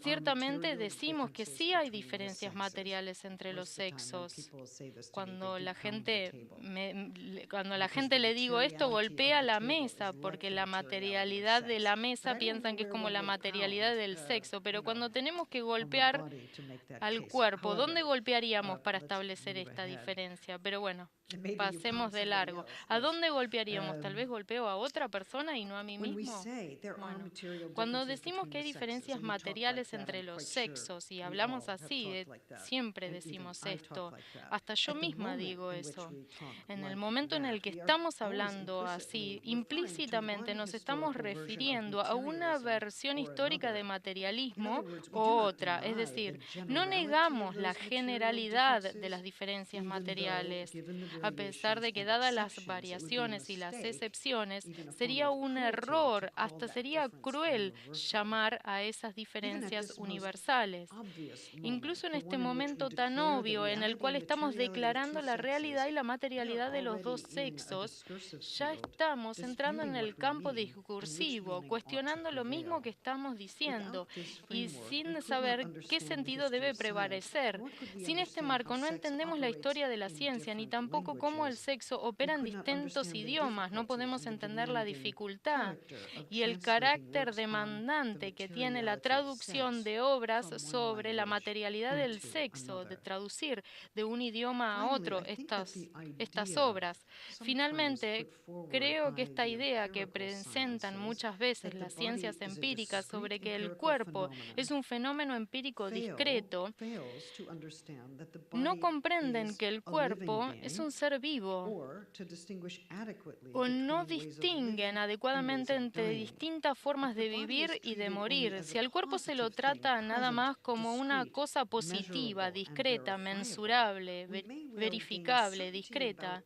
Ciertamente decimos que sí hay diferencias materiales entre los sexos. Cuando la gente le digo esto, golpea la mesa, porque la materialidad de la mesa piensan que es como la materialidad del sexo, pero cuando tenemos que golpear al cuerpo, ¿dónde golpearíamos para establecer esta diferencia? Pero bueno, pasemos de largo. ¿A dónde golpearíamos? ¿Tal vez golpeo a otra persona y no a mí mismo? Bueno, cuando decimos que hay diferencias materiales entre los sexos, y hablamos así, siempre decimos esto, hasta yo misma digo eso. En el momento en el que estamos hablando así, implícitamente nos estamos refiriendo a una versión histórica de materialismo o otra. Es decir, no negamos la generalidad de las diferencias materiales, a pesar de que dadas las variaciones y las excepciones, sería un error, hasta sería cruel llamar a esas diferencias universales. Incluso en este momento tan obvio en el cual estamos declarando la realidad y la materialidad de los dos sexos, ya estamos entrando en el campo discursivo, cuestionando lo mismo que estamos diciendo y sin saber qué sentido debe prevalecer. Sin este marco no entendemos la historia de la ciencia ni tampoco cómo el sexo opera en distintos idiomas. No podemos entender la dificultad y el carácter demandante que tiene la traducción de obras sobre la materialidad del sexo, de traducir de un idioma a otro estas estas obras. Finalmente, creo que esta idea que presentan muchas veces las ciencias empíricas sobre que el cuerpo es un fenómeno empírico discreto, no comprenden que el cuerpo es un ser vivo o no distinguen adecuadamente entre distintas formas de vivir y de morir. Si al cuerpo se lo trata nada más como una cosa positiva, discreta, mensurable, verificable, discreta,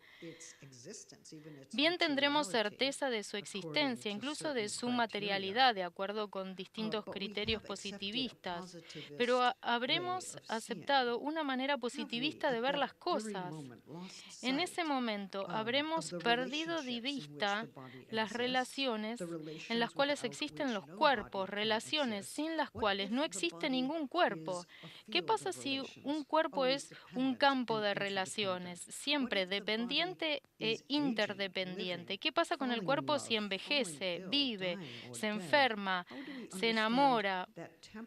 bien tendremos certeza de su existencia, incluso de su materialidad, de acuerdo con distintos criterios positivistas, pero habremos aceptado una manera positivista de ver las cosas. En ese momento habremos perdido de vista las relaciones en las cuales existen los cuerpos, relaciones sin las cuales no existe ningún cuerpo. ¿Qué pasa si un cuerpo es un campo de relaciones, siempre dependiente e interdependiente? ¿Qué pasa con el cuerpo si envejece, vive, se enferma, se enamora,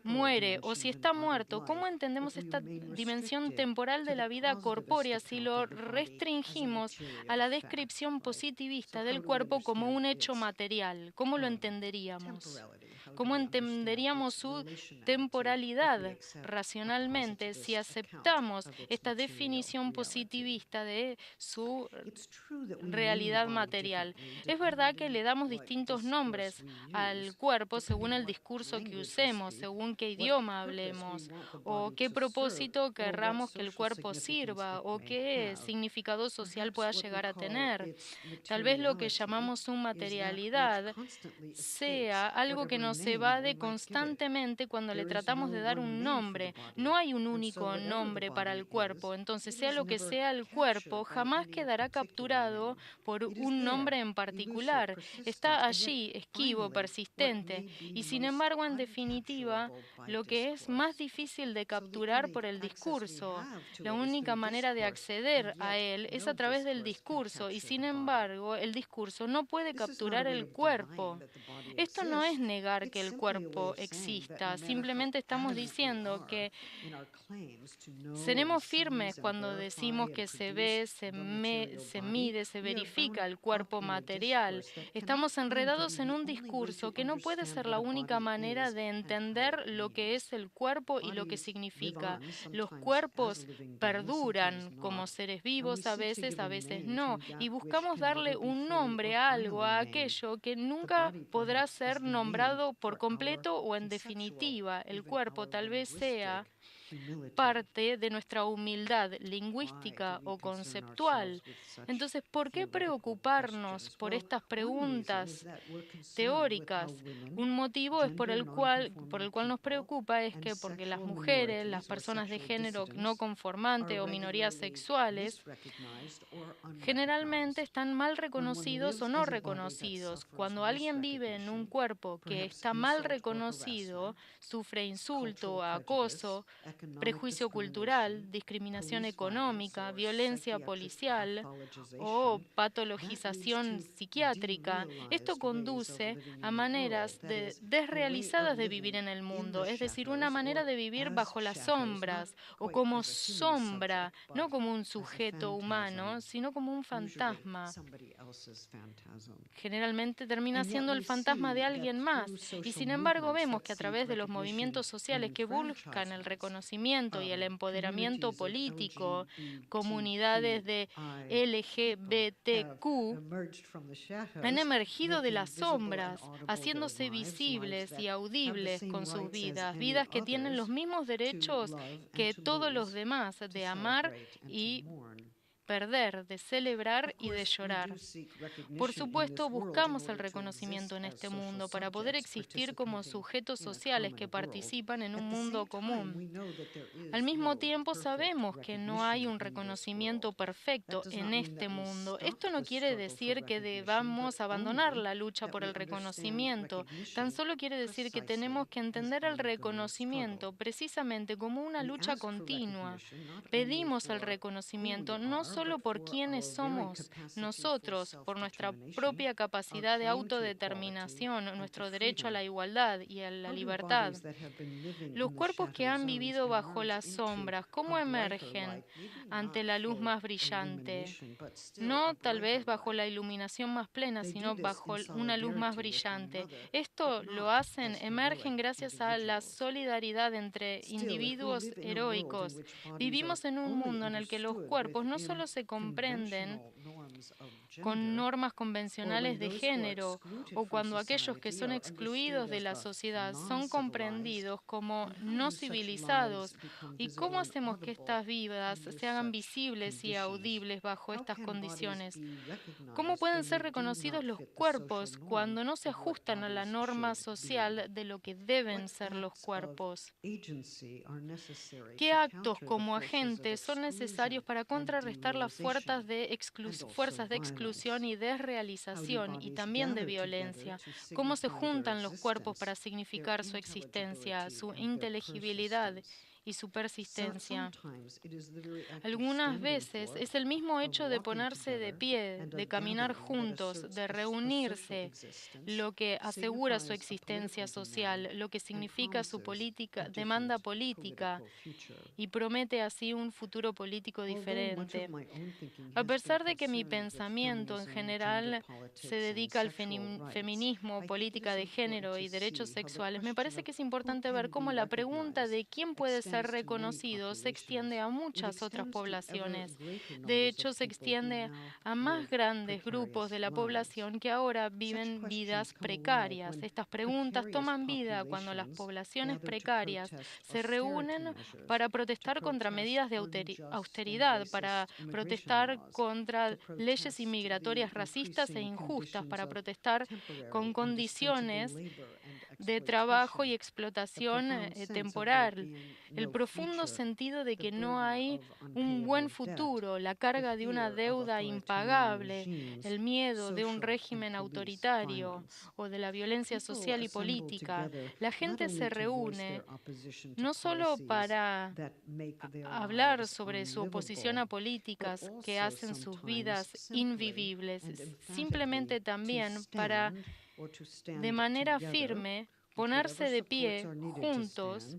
muere o si está muerto? ¿Cómo entendemos esta dimensión temporal de la vida corpórea si lo restringimos a la descripción positivista del cuerpo como un hecho material? ¿Cómo lo entenderíamos? ¿Cómo entenderíamos su temporalidad racionalmente si aceptamos esta definición positivista de su realidad material? Es verdad que le damos distintos nombres al cuerpo según el discurso que usemos, según qué idioma hablemos, o qué propósito querramos que el cuerpo sirva, o qué significado social pueda llegar a tener. Tal vez lo que llamamos su materialidad sea algo que nos evade constantemente cuando le tratamos de dar un nombre. No hay un único nombre para el cuerpo, entonces sea lo que sea el cuerpo, jamás quedará capturado por un nombre en particular. Está allí, esquivo, persistente, y sin embargo, en definitiva, lo que es más difícil de capturar por el discurso. La única manera de acceder a él es a través del discurso, y sin embargo, el discurso no puede capturar el cuerpo. Esto no es negar que el cuerpo exista, simplemente estamos diciendo que seremos firmes cuando decimos que se ve, se mide, se verifica el cuerpo material. Estamos enredados en un discurso que no puede ser la única manera de entender lo que es el cuerpo y lo que significa. Los cuerpos perduran como seres vivos a veces no, y buscamos darle un nombre a algo, a aquello que nunca podrá ser nombrado por completo o en definitiva. El cuerpo tal vez sea parte de nuestra humildad lingüística o conceptual. Entonces, ¿por qué preocuparnos por estas preguntas teóricas? Un motivo es por el cual nos preocupa es que porque las mujeres, las personas de género no conformante o minorías sexuales, generalmente están mal reconocidos o no reconocidos. Cuando alguien vive en un cuerpo que está mal reconocido, sufre insulto, acoso, prejuicio cultural, discriminación económica, violencia policial o patologización psiquiátrica. Esto conduce a maneras desrealizadas de vivir en el mundo, es decir, una manera de vivir bajo las sombras o como sombra, no como un sujeto humano, sino como un fantasma. Generalmente termina siendo el fantasma de alguien más, y sin embargo vemos que a través de los movimientos sociales que buscan el reconocimiento y el empoderamiento político, comunidades de LGBTQ han emergido de las sombras, haciéndose visibles y audibles con sus vidas, vidas que tienen los mismos derechos que todos los demás, de amar y perder, de celebrar y de llorar. Por supuesto, buscamos el reconocimiento en este mundo para poder existir como sujetos sociales que participan en un mundo común. Al mismo tiempo, sabemos que no hay un reconocimiento perfecto en este mundo. Esto no quiere decir que debamos abandonar la lucha por el reconocimiento. Tan solo quiere decir que tenemos que entender el reconocimiento precisamente como una lucha continua. Pedimos el reconocimiento no solo por quiénes somos nosotros, por nuestra propia capacidad de autodeterminación, nuestro derecho a la igualdad y a la libertad. Los cuerpos que han vivido bajo las sombras, ¿cómo emergen ante la luz más brillante? No tal vez bajo la iluminación más plena, sino bajo una luz más brillante. Esto lo hacen, emergen gracias a la solidaridad entre individuos heroicos. Vivimos en un mundo en el que los cuerpos no solo se comprenden con normas convencionales de género, o cuando aquellos que son excluidos de la sociedad son comprendidos como no civilizados. ¿Y cómo hacemos que estas vidas se hagan visibles y audibles bajo estas condiciones? ¿Cómo pueden ser reconocidos los cuerpos cuando no se ajustan a la norma social de lo que deben ser los cuerpos? ¿Qué actos como agentes son necesarios para contrarrestar las fuerzas de exclusión y desrealización y también de violencia? ¿Cómo se juntan los cuerpos para significar su existencia, su inteligibilidad y su persistencia? Algunas veces es el mismo hecho de ponerse de pie, de caminar juntos, de reunirse, lo que asegura su existencia social, lo que significa su demanda política y promete así un futuro político diferente. A pesar de que mi pensamiento en general se dedica al feminismo, política de género y derechos sexuales, me parece que es importante ver cómo la pregunta de quién puede ser reconocido se extiende a muchas otras poblaciones. De hecho, se extiende a más grandes grupos de la población que ahora viven vidas precarias. Estas preguntas toman vida cuando las poblaciones precarias se reúnen para protestar contra medidas de austeridad, para protestar contra leyes inmigratorias racistas e injustas, para protestar con condiciones de trabajo y explotación temporal. El profundo sentido de que no hay un buen futuro, la carga de una deuda impagable, el miedo de un régimen autoritario o de la violencia social y política. La gente se reúne no solo para hablar sobre su oposición a políticas que hacen sus vidas invivibles, simplemente también para, de manera firme, ponerse de pie juntos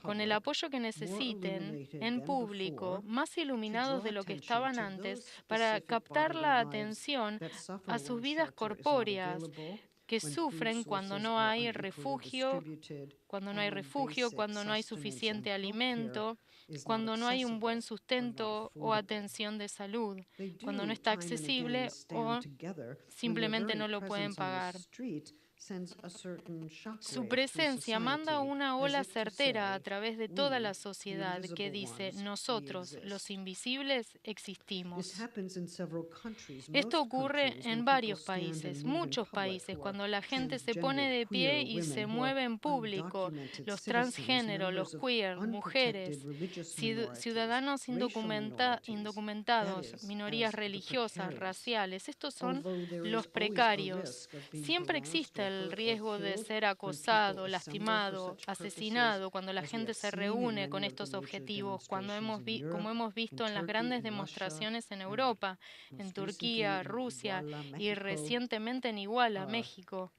con el apoyo que necesiten en público, más iluminados de lo que estaban antes, para captar la atención a sus vidas corpóreas, que sufren cuando no hay refugio, cuando no hay suficiente alimento, cuando no hay un buen sustento o atención de salud, cuando no está accesible o simplemente no lo pueden pagar. Su presencia manda una ola certera a través de toda la sociedad que dice: nosotros, los invisibles, existimos. Esto ocurre en varios países, muchos países, cuando la gente se pone de pie y se mueve en público. Los transgénero, los queer, mujeres, ciudadanos indocumentados, minorías religiosas, raciales. Estos son los precarios. Siempre existe el riesgo de ser acosado, lastimado, asesinado cuando la gente se reúne con estos objetivos, como hemos visto en las grandes demostraciones en Europa, en Turquía, Rusia y recientemente en Iguala, México.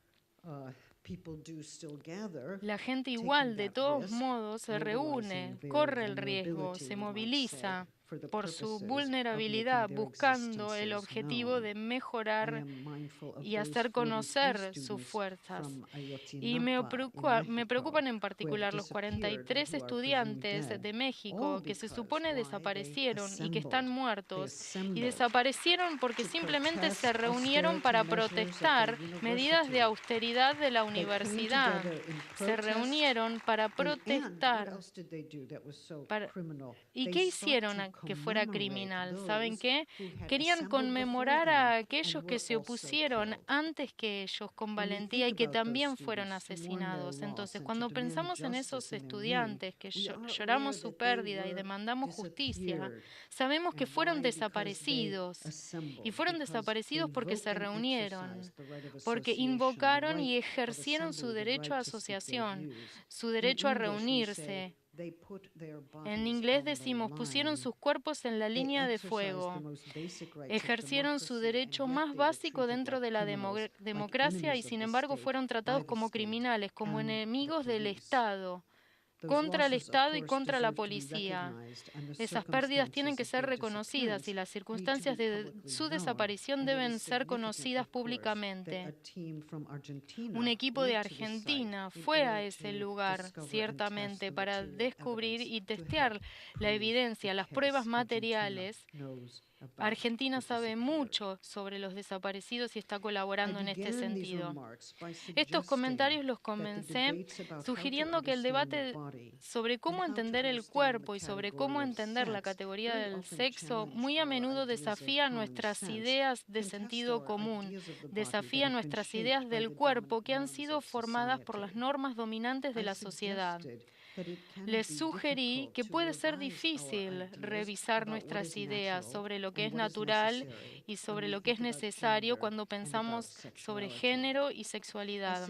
La gente igual, de todos modos, se reúne, corre el riesgo, se moviliza por su vulnerabilidad, buscando el objetivo de mejorar y hacer conocer sus fuerzas. Y me preocupan en particular los 43 estudiantes de México que se supone desaparecieron y que están muertos. Y desaparecieron porque simplemente se reunieron para protestar medidas de austeridad de la universidad. Se reunieron para protestar. ¿Y qué hicieron que fuera criminal? ¿Saben qué? Querían conmemorar a aquellos que se opusieron antes que ellos con valentía y que también fueron asesinados. Entonces, cuando pensamos en esos estudiantes que lloramos su pérdida y demandamos justicia, sabemos que fueron desaparecidos. Y fueron desaparecidos porque se reunieron, porque invocaron y ejercieron su derecho a asociación, su derecho a reunirse, En inglés decimos, pusieron sus cuerpos en la línea de fuego, ejercieron su derecho más básico dentro de la democracia y sin embargo fueron tratados como criminales, como enemigos del Estado, contra el Estado y contra la policía. Esas pérdidas tienen que ser reconocidas y las circunstancias de su desaparición deben ser conocidas públicamente. Un equipo de Argentina fue a ese lugar, ciertamente, para descubrir y testear la evidencia, las pruebas materiales. Argentina sabe mucho sobre los desaparecidos y está colaborando en este sentido. Estos comentarios los comencé sugiriendo que el debate sobre cómo entender el cuerpo y sobre cómo entender la categoría del sexo muy a menudo desafía nuestras ideas de sentido común, desafía nuestras ideas del cuerpo que han sido formadas por las normas dominantes de la sociedad. Les sugerí que puede ser difícil revisar nuestras ideas sobre lo que es natural y sobre lo que es necesario cuando pensamos sobre género y sexualidad.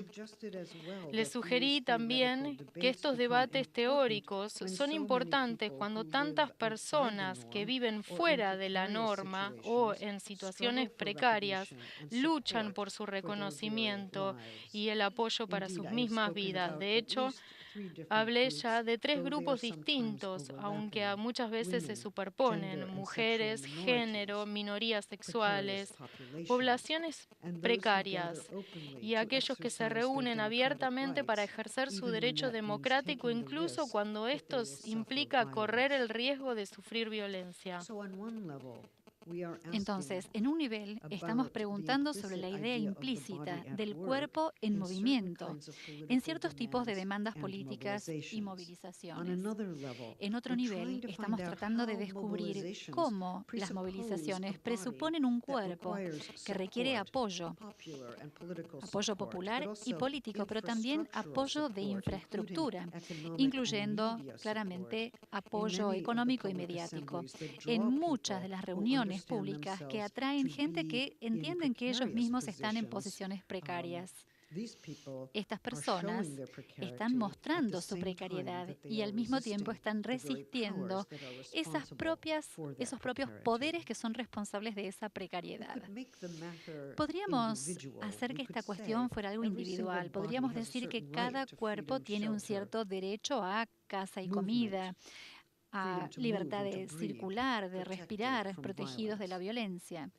Les sugerí también que estos debates teóricos son importantes cuando tantas personas que viven fuera de la norma o en situaciones precarias luchan por su reconocimiento y el apoyo para sus mismas vidas. De hecho, hablé ya de 3 grupos distintos, aunque muchas veces se superponen: mujeres, género, minorías sexuales, poblaciones precarias y aquellos que se reúnen abiertamente para ejercer su derecho democrático, incluso cuando esto implica correr el riesgo de sufrir violencia. Entonces, en un nivel, estamos preguntando sobre la idea implícita del cuerpo en movimiento, en ciertos tipos de demandas políticas y movilizaciones. En otro nivel, estamos tratando de descubrir cómo las movilizaciones presuponen un cuerpo que requiere apoyo popular y político, pero también apoyo de infraestructura, incluyendo claramente apoyo económico y mediático. En muchas de las reuniones públicas que atraen gente que entienden que ellos mismos están en posiciones precarias. Estas personas están mostrando su precariedad y al mismo tiempo están resistiendo esos propios poderes que son responsables de esa precariedad. Podríamos hacer que esta cuestión fuera algo individual. Podríamos decir que cada cuerpo tiene un cierto derecho a casa y comida, a libertad de circular, de respirar, protegidos de la violencia.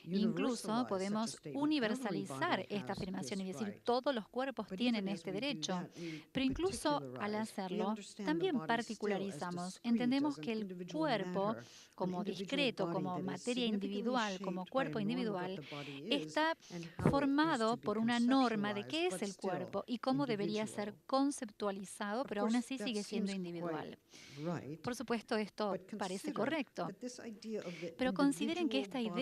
Incluso podemos universalizar esta afirmación y decir todos los cuerpos tienen este derecho, pero incluso al hacerlo también particularizamos. Entendemos que el cuerpo como discreto, como materia individual, como cuerpo individual, está formado por una norma de qué es el cuerpo y cómo debería ser conceptualizado, pero aún así sigue siendo individual. Por supuesto, esto parece correcto, pero consideren que esta idea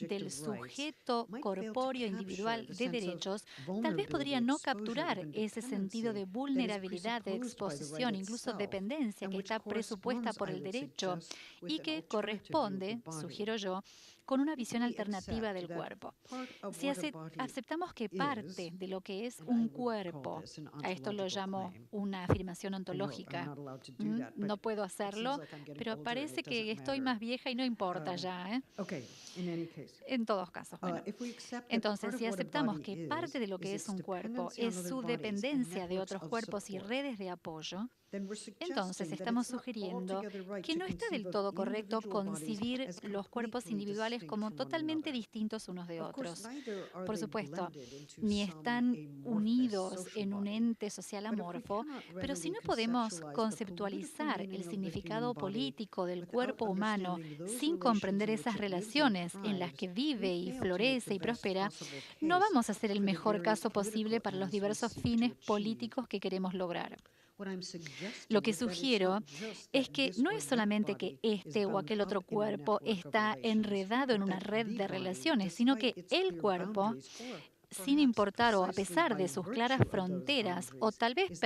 del sujeto corpóreo individual de derechos tal vez podría no capturar ese sentido de vulnerabilidad, de exposición, incluso dependencia que está presupuesta por el derecho y que corresponde, sugiero yo, con una visión alternativa del cuerpo. Si aceptamos que parte de lo que es un cuerpo, a esto lo llamo una afirmación ontológica, no puedo hacerlo, pero parece que estoy más vieja y no importa ya, En todos casos. Bueno. Entonces, si aceptamos que parte de lo que es un cuerpo es su dependencia de otros cuerpos y redes de apoyo, entonces estamos sugiriendo que no está del todo correcto concebir los cuerpos individuales como totalmente distintos unos de otros. Por supuesto, ni están unidos en un ente social amorfo, pero si no podemos conceptualizar el significado político del cuerpo humano sin comprender esas relaciones en las que vive y florece y prospera, no vamos a hacer el mejor caso posible para los diversos fines políticos que queremos lograr. Lo que sugiero es que no es solamente que este o aquel otro cuerpo está enredado en una red de relaciones, sino que el cuerpo sin importar o a pesar de sus claras fronteras, o tal vez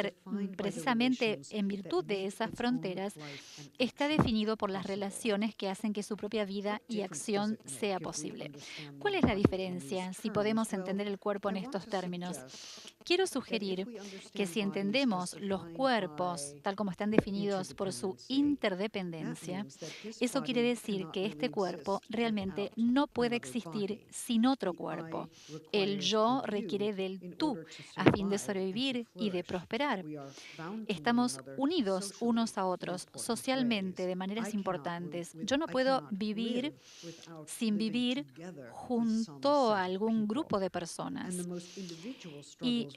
precisamente en virtud de esas fronteras, está definido por las relaciones que hacen que su propia vida y acción sea posible. ¿Cuál es la diferencia si podemos entender el cuerpo en estos términos? Quiero sugerir que si entendemos los cuerpos tal como están definidos por su interdependencia, eso quiere decir que este cuerpo realmente no puede existir sin otro cuerpo. El yo requiere del tú a fin de sobrevivir y de prosperar. Estamos unidos unos a otros socialmente de maneras importantes. Yo no puedo vivir sin vivir junto a algún grupo de personas. Y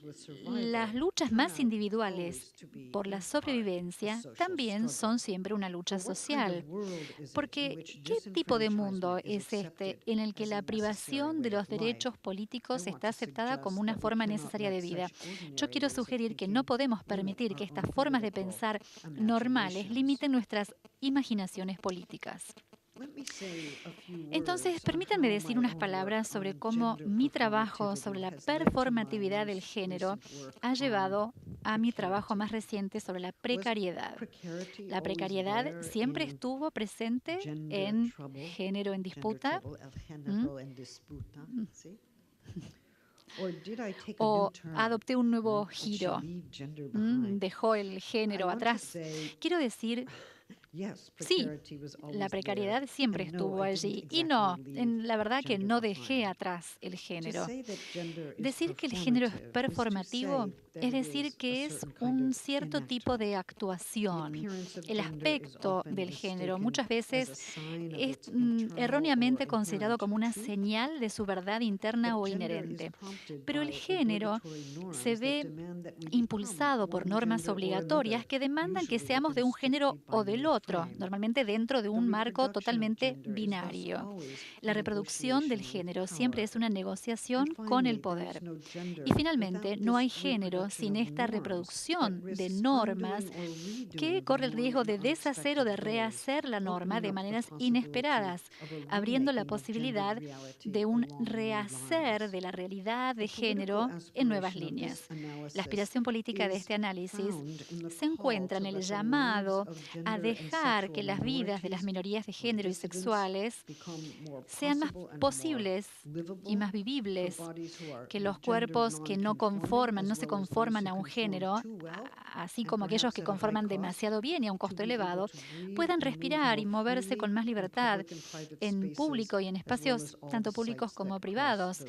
las luchas más individuales por la sobrevivencia también son siempre una lucha social. Porque, ¿qué tipo de mundo es este en el que la privación de los derechos políticos está aceptada como una forma necesaria de vida? Yo quiero sugerir que no podemos permitir que estas formas de pensar normales limiten nuestras imaginaciones políticas. Entonces, permítanme decir unas palabras sobre cómo mi trabajo sobre la performatividad del género ha llevado a mi trabajo más reciente sobre la precariedad. La precariedad siempre estuvo presente en Género en Disputa. ¿O adopté un nuevo giro? ¿Dejó el género atrás? Quiero decir, sí, la precariedad siempre estuvo allí. Y no, la verdad que no dejé atrás el género. Decir que el género es performativo es decir que es un cierto tipo de actuación. El aspecto del género muchas veces es erróneamente considerado como una señal de su verdad interna o inherente. Pero el género se ve impulsado por normas obligatorias que demandan que seamos de un género o del otro, normalmente dentro de un marco totalmente binario. La reproducción del género siempre es una negociación con el poder. Y finalmente, no hay género sin esta reproducción de normas que corre el riesgo de deshacer o de rehacer la norma de maneras inesperadas, abriendo la posibilidad de un rehacer de la realidad de género en nuevas líneas. La aspiración política de este análisis se encuentra en el llamado a dejar que las vidas de las minorías de género y sexuales sean más posibles y más vivibles, que los cuerpos que no se conforman a un género, así como aquellos que conforman demasiado bien y a un costo elevado, puedan respirar y moverse con más libertad en público y en espacios tanto públicos como privados,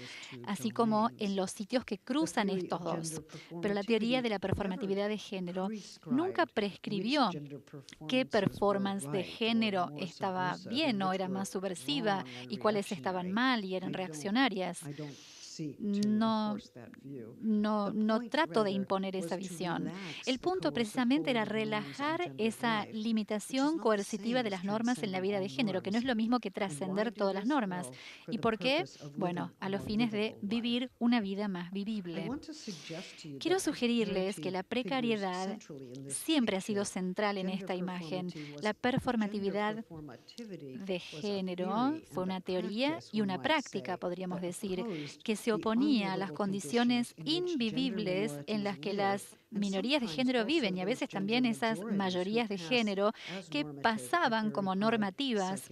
así como en los sitios que cruzan estos dos. Pero la teoría de la performatividad de género nunca prescribió qué performance de género estaba bien o era más subversiva y cuáles estaban mal y eran reaccionarias. No trato de imponer esa visión. El punto precisamente era relajar esa limitación coercitiva de las normas en la vida de género, que no es lo mismo que trascender todas las normas. ¿Y por qué? Bueno, a los fines de vivir una vida más vivible. Quiero sugerirles que la precariedad siempre ha sido central en esta imagen. La performatividad de género fue una teoría y una práctica, podríamos decir, que se oponía a las condiciones invivibles en las que las minorías de género viven y a veces también esas mayorías de género que pasaban como normativas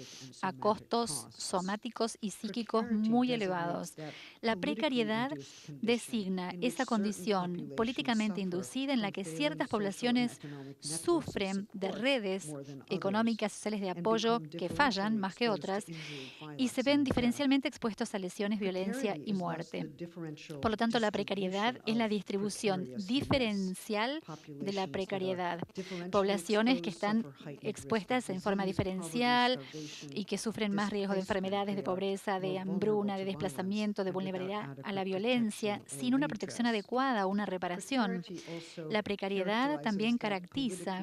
a costos somáticos y psíquicos muy elevados. La precariedad designa esa condición políticamente inducida en la que ciertas poblaciones sufren de redes económicas y sociales de apoyo que fallan más que otras y se ven diferencialmente expuestos a lesiones, violencia y muerte. Por lo tanto, la precariedad es la distribución diferencial de la precariedad. Poblaciones que están expuestas en forma diferencial y que sufren más riesgo de enfermedades, de pobreza, de hambruna, de desplazamiento, de vulnerabilidad a la violencia, sin una protección adecuada o una reparación. La precariedad también caracteriza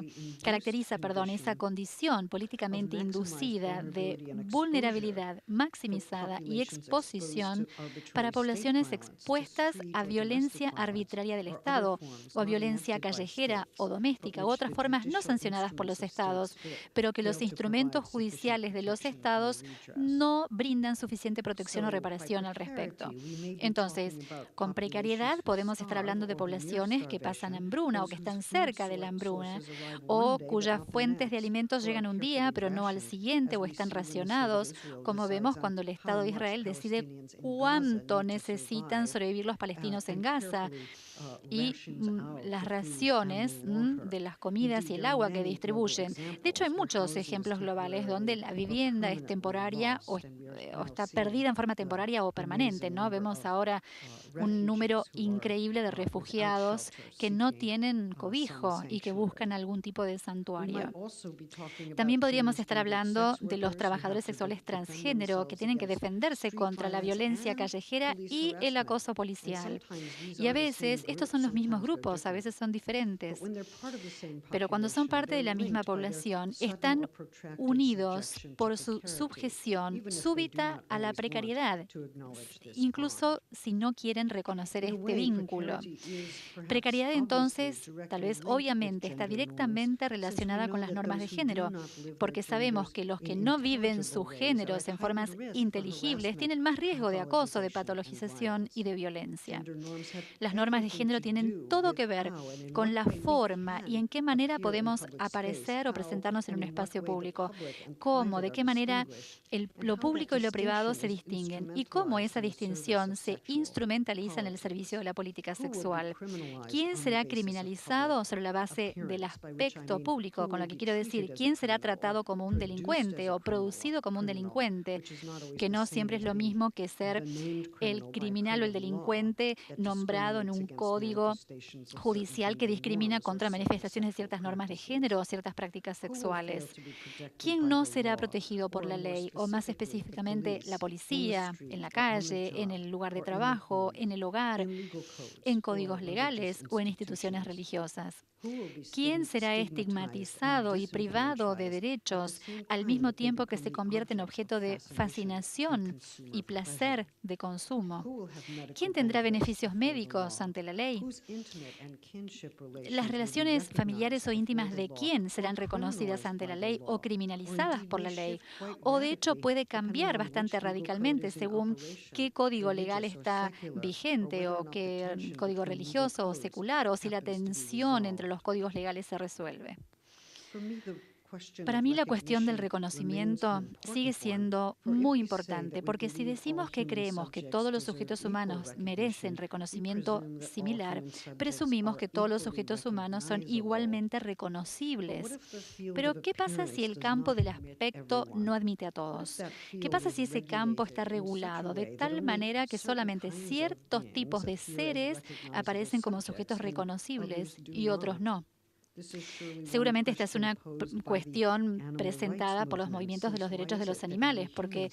esa condición políticamente inducida de vulnerabilidad maximizada y exposición para poblaciones expuestas a violencia arbitraria del Estado o a violencia callejera o doméstica u otras formas no sancionadas por los estados, pero que los instrumentos judiciales de los estados no brindan suficiente protección o reparación al respecto. Entonces, con precariedad podemos estar hablando de poblaciones que pasan hambruna o que están cerca de la hambruna, o cuyas fuentes de alimentos llegan un día pero no al siguiente o están racionados, como vemos cuando el Estado de Israel decide cuánto necesitan sobrevivir los palestinos en Gaza y las raciones de las comidas y el agua que distribuyen. De hecho, hay muchos ejemplos globales donde la vivienda es temporaria o está perdida en forma temporaria o permanente, ¿no? Vemos ahora un número increíble de refugiados que no tienen cobijo y que buscan algún tipo de santuario. También podríamos estar hablando de los trabajadores sexuales transgénero que tienen que defenderse contra la violencia callejera y el acoso policial. Y a veces estos son los mismos grupos, a veces son diferentes. Pero cuando son parte de la misma población, están unidos por su subjeción súbita a la precariedad, incluso si no quieren reconocer este vínculo. Precariedad, entonces, tal vez obviamente está directamente relacionada con las normas de género, porque sabemos que los que no viven sus géneros en formas inteligibles tienen más riesgo de acoso, de patologización y de violencia. Las normas de género tienen todo que ver con la forma y en qué manera podemos aparecer o presentarnos en un espacio público, cómo, de qué manera lo público y lo privado se distinguen y cómo esa distinción se instrumentaliza en el servicio de la política sexual. ¿Quién será criminalizado sobre la base del aspecto público? Con lo que quiero decir, ¿quién será tratado como un delincuente o producido como un delincuente? Que no siempre es lo mismo que ser el criminal o el delincuente nombrado en un código judicial que discrimina contra manifestaciones de ciertas normas de género o ciertas prácticas sexuales. ¿Quién no será protegido por la ley, o más específicamente la policía, en la calle, en el lugar de trabajo, en el hogar, en códigos legales o en instituciones religiosas? ¿Quién será estigmatizado y privado de derechos al mismo tiempo que se convierte en objeto de fascinación y placer de consumo? ¿Quién tendrá beneficios médicos ante la ley? Las relaciones familiares o íntimas de quién serán reconocidas ante la ley o criminalizadas por la ley. O de hecho puede cambiar bastante radicalmente según qué código legal está vigente o qué código religioso o secular, o si la tensión entre los códigos legales se resuelve. Para mí la cuestión del reconocimiento sigue siendo muy importante, porque si decimos que creemos que todos los sujetos humanos merecen reconocimiento similar, presumimos que todos los sujetos humanos son igualmente reconocibles. Pero, ¿qué pasa si el campo del aspecto no admite a todos? ¿Qué pasa si ese campo está regulado de tal manera que solamente ciertos tipos de seres aparecen como sujetos reconocibles y otros no? Seguramente esta es una cuestión presentada por los movimientos de los derechos de los animales, porque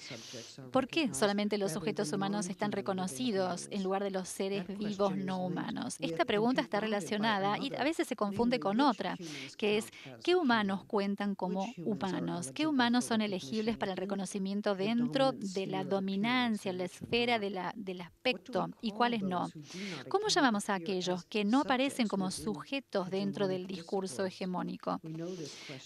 ¿por qué solamente los sujetos humanos están reconocidos en lugar de los seres vivos no humanos? Esta pregunta está relacionada y a veces se confunde con otra, que es ¿qué humanos cuentan como humanos? ¿Qué humanos son elegibles para el reconocimiento dentro de la dominancia, la esfera del aspecto, y cuáles no? ¿Cómo llamamos a aquellos que no aparecen como sujetos dentro del discurso hegemónico?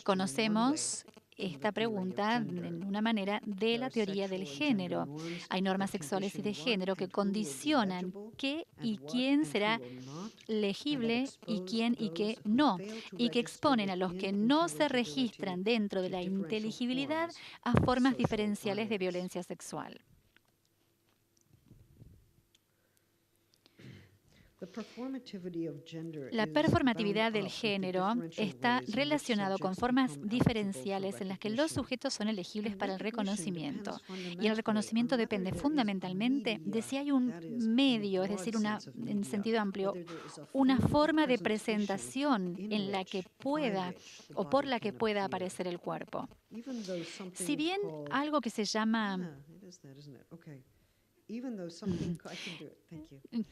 Conocemos esta pregunta en una manera de la teoría del género. Hay normas sexuales y de género que condicionan qué y quién será legible y quién y qué no, y que exponen a los que no se registran dentro de la inteligibilidad a formas diferenciales de violencia sexual. La performatividad del género está relacionado con formas diferenciales en las que los sujetos son elegibles para el reconocimiento. Y el reconocimiento depende fundamentalmente de si hay un medio, es decir, en sentido amplio, una forma de presentación en la que pueda o por la que pueda aparecer el cuerpo. Si bien algo que se llama...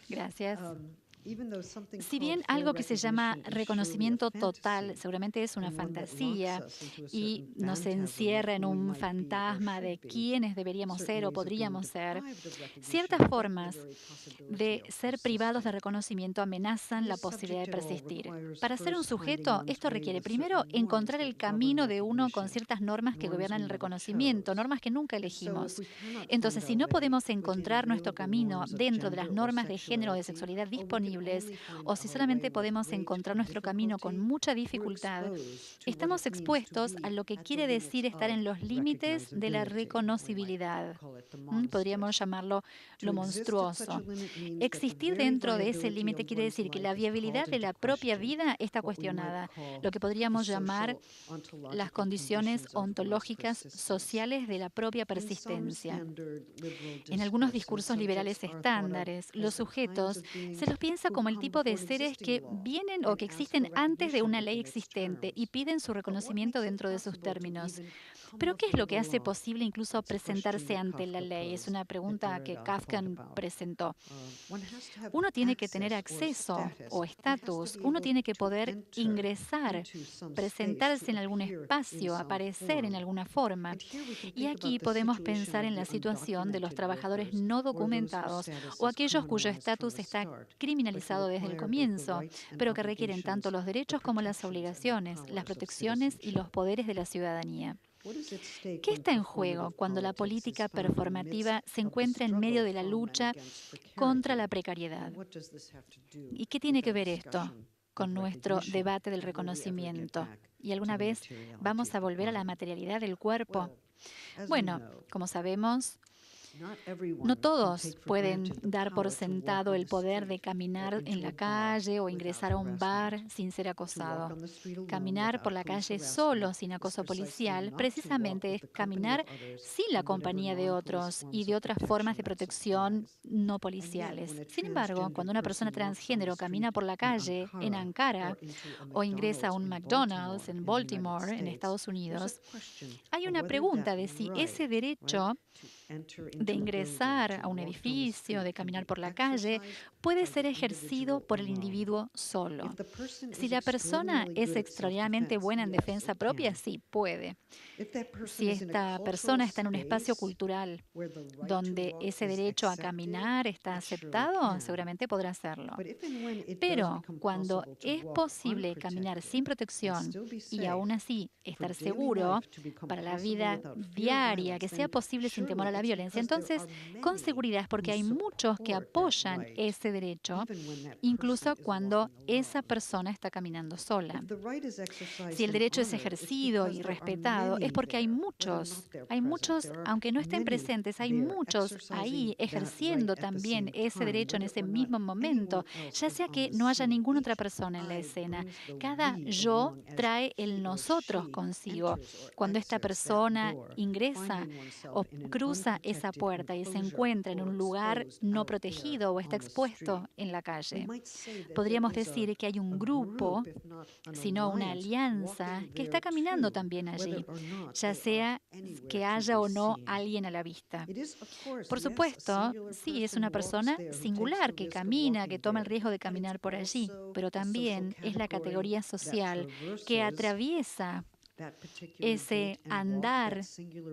Gracias. Si bien algo que se llama reconocimiento total seguramente es una fantasía y nos encierra en un fantasma de quiénes deberíamos ser o podríamos ser, ciertas formas de ser privados de reconocimiento amenazan la posibilidad de persistir. Para ser un sujeto, esto requiere primero encontrar el camino de uno con ciertas normas que gobiernan el reconocimiento, normas que nunca elegimos. Entonces, si no podemos encontrar nuestro camino dentro de las normas de género o de sexualidad disponibles, o si solamente podemos encontrar nuestro camino con mucha dificultad, estamos expuestos a lo que quiere decir estar en los límites de la reconocibilidad. Podríamos llamarlo lo monstruoso. Existir dentro de ese límite quiere decir que la viabilidad de la propia vida está cuestionada, lo que podríamos llamar las condiciones ontológicas sociales de la propia persistencia. En algunos discursos liberales estándares, los sujetos se los piensa como el tipo de seres que vienen o que existen antes de una ley existente y piden su reconocimiento dentro de sus términos. Pero ¿qué es lo que hace posible incluso presentarse ante la ley? Es una pregunta que Kafka presentó. Uno tiene que tener acceso o estatus, uno tiene que poder ingresar, presentarse en algún espacio, aparecer en alguna forma. Y aquí podemos pensar en la situación de los trabajadores no documentados o aquellos cuyo estatus está criminalizado desde el comienzo, pero que requieren tanto los derechos como las obligaciones, las protecciones y los poderes de la ciudadanía. ¿Qué está en juego cuando la política performativa se encuentra en medio de la lucha contra la precariedad? ¿Y qué tiene que ver esto con nuestro debate del reconocimiento? ¿Y alguna vez vamos a volver a la materialidad del cuerpo? Bueno, como sabemos, no todos pueden dar por sentado el poder de caminar en la calle o ingresar a un bar sin ser acosado. Caminar por la calle solo, sin acoso policial, precisamente es caminar sin la compañía de otros y de otras formas de protección no policiales. Sin embargo, cuando una persona transgénero camina por la calle en Ankara o ingresa a un McDonald's en Baltimore, en Estados Unidos, hay una pregunta de si ese derecho de ingresar a un edificio, de caminar por la calle, puede ser ejercido por el individuo solo. Si la persona es extraordinariamente buena en defensa propia, sí, puede. Si esta persona está en un espacio cultural donde ese derecho a caminar está aceptado, seguramente podrá hacerlo. Pero cuando es posible caminar sin protección y aún así estar seguro para la vida diaria, que sea posible sin temor a la violencia, entonces con seguridad es porque hay muchos que apoyan ese derecho, incluso cuando esa persona está caminando sola. Si el derecho es ejercido y respetado, es porque hay muchos, aunque no estén presentes, hay muchos ahí ejerciendo también ese derecho en ese mismo momento, ya sea que no haya ninguna otra persona en la escena. Cada yo trae el nosotros consigo. Cuando esta persona ingresa o cruza esa puerta y se encuentra en un lugar no protegido o está expuesto en la calle, podríamos decir que hay un grupo, sino una alianza, que está caminando también allí, ya sea que haya o no alguien a la vista. Por supuesto, sí, es una persona singular que camina, que toma el riesgo de caminar por allí, pero también es la categoría social que atraviesa ese andar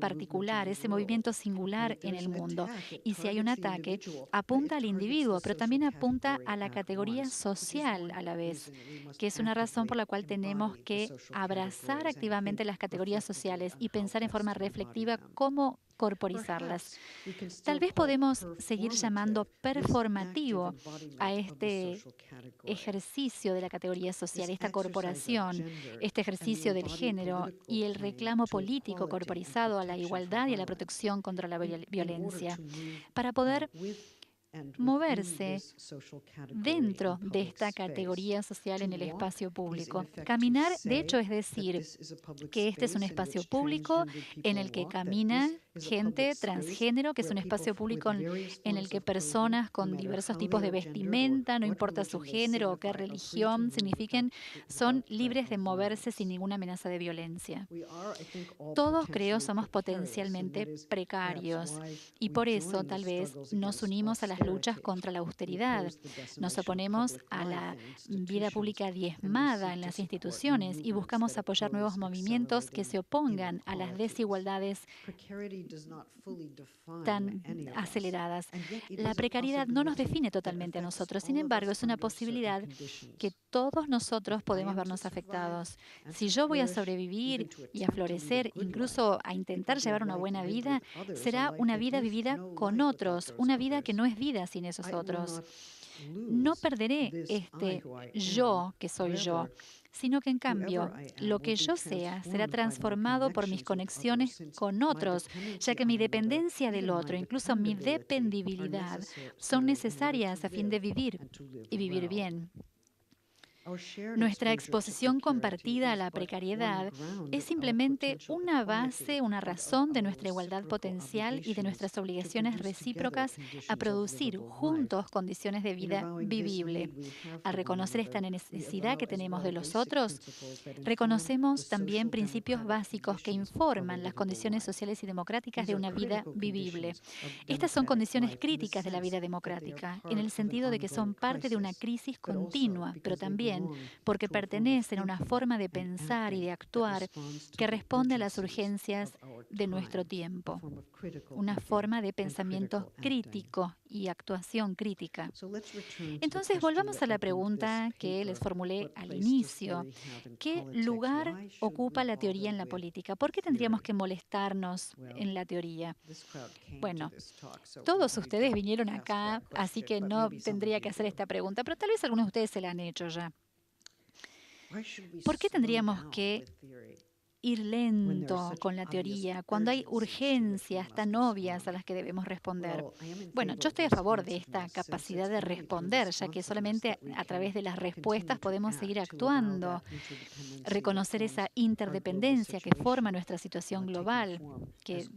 particular, ese movimiento singular en el mundo. Y si hay un ataque, apunta al individuo, pero también apunta a la categoría social a la vez, que es una razón por la cual tenemos que abrazar activamente las categorías sociales y pensar en forma reflexiva cómo corporizarlas. Tal vez podemos seguir llamando performativo a este ejercicio de la categoría social, esta corporación, este ejercicio del género y el reclamo político corporizado a la igualdad y a la protección contra la violencia, para poder moverse dentro de esta categoría social en el espacio público. Caminar, de hecho, es decir que este es un espacio público en el que camina gente transgénero, que es un espacio público en el que personas con diversos tipos de vestimenta, no importa su género o qué religión signifiquen, son libres de moverse sin ninguna amenaza de violencia. Todos, creo, somos potencialmente precarios y por eso tal vez nos unimos a las luchas contra la austeridad. Nos oponemos a la vida pública diezmada en las instituciones y buscamos apoyar nuevos movimientos que se opongan a las desigualdades tan aceleradas. La precariedad no nos define totalmente a nosotros, sin embargo, es una posibilidad que todos nosotros podemos vernos afectados. Si yo voy a sobrevivir y a florecer, incluso a intentar llevar una buena vida, será una vida vivida con otros, una vida que no es vida sin esos otros. No perderé este yo que soy yo, sino que en cambio lo que yo sea será transformado por mis conexiones con otros, ya que mi dependencia del otro, incluso mi dependibilidad, son necesarias a fin de vivir y vivir bien. Nuestra exposición compartida a la precariedad es simplemente una base, una razón de nuestra igualdad potencial y de nuestras obligaciones recíprocas a producir juntos condiciones de vida vivible. Al reconocer esta necesidad que tenemos de los otros, reconocemos también principios básicos que informan las condiciones sociales y democráticas de una vida vivible. Estas son condiciones críticas de la vida democrática, en el sentido de que son parte de una crisis continua, pero también porque pertenecen a una forma de pensar y de actuar que responde a las urgencias de nuestro tiempo, una forma de pensamiento crítico y actuación crítica. Entonces, volvamos a la pregunta que les formulé al inicio. ¿Qué lugar ocupa la teoría en la política? ¿Por qué tendríamos que molestarnos en la teoría? Bueno, todos ustedes vinieron acá, así que no tendría que hacer esta pregunta, pero tal vez algunos de ustedes se la han hecho ya. ¿Por qué tendríamos que ir lento con la teoría cuando hay urgencias tan obvias a las que debemos responder? Bueno, yo estoy a favor de esta capacidad de responder, ya que solamente a través de las respuestas podemos seguir actuando, reconocer esa interdependencia que forma nuestra situación global, que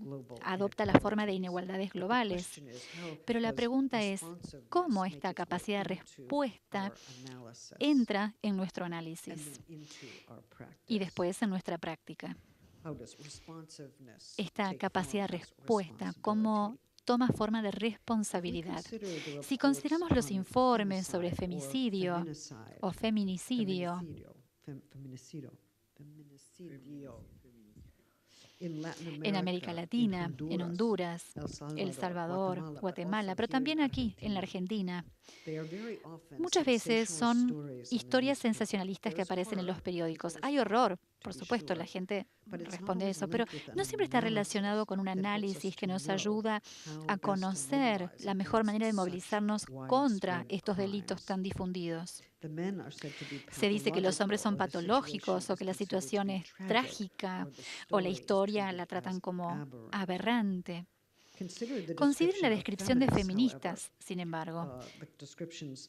adopta la forma de inigualdades globales. Pero la pregunta es, ¿cómo esta capacidad de respuesta entra en nuestro análisis y después en nuestra práctica? Esta capacidad de respuesta, ¿cómo toma forma de responsabilidad? Si consideramos los informes sobre femicidio o feminicidio, en América Latina, en Honduras, El Salvador, Guatemala, pero también aquí, en la Argentina. Muchas veces son historias sensacionalistas que aparecen en los periódicos. Hay horror, por supuesto, la gente responde a eso, pero no siempre está relacionado con un análisis que nos ayuda a conocer la mejor manera de movilizarnos contra estos delitos tan difundidos. Se dice que los hombres son patológicos o que la situación es trágica o la historia la tratan como aberrante. Consideren la descripción de feministas, sin embargo,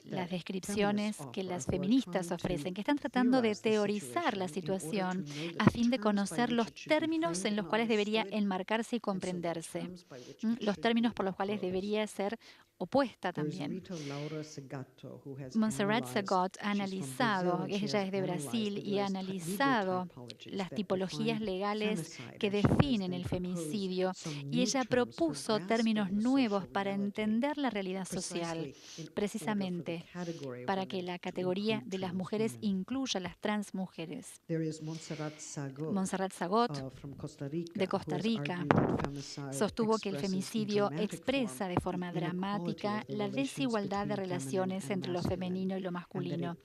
las descripciones que las feministas ofrecen, que están tratando de teorizar la situación a fin de conocer los términos en los cuales debería enmarcarse y comprenderse, los términos por los cuales debería ser opuesta también. Montserrat Zagot ha analizado, ella es de Brasil, y ha analizado las tipologías legales que definen el femicidio, y ella propuso términos nuevos para entender la realidad social, precisamente para que la categoría de las mujeres incluya a las transmujeres. Montserrat Zagot, de Costa Rica, sostuvo que el femicidio expresa de forma dramática la desigualdad de relaciones entre lo femenino y lo masculino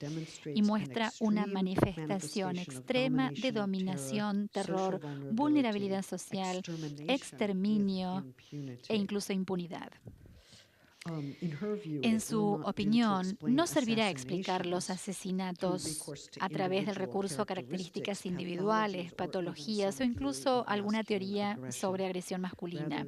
y muestra una manifestación extrema de dominación, terror, vulnerabilidad social, exterminio e incluso impunidad. En su opinión, no servirá explicar los asesinatos a través del recurso a características individuales, patologías o incluso alguna teoría sobre agresión masculina.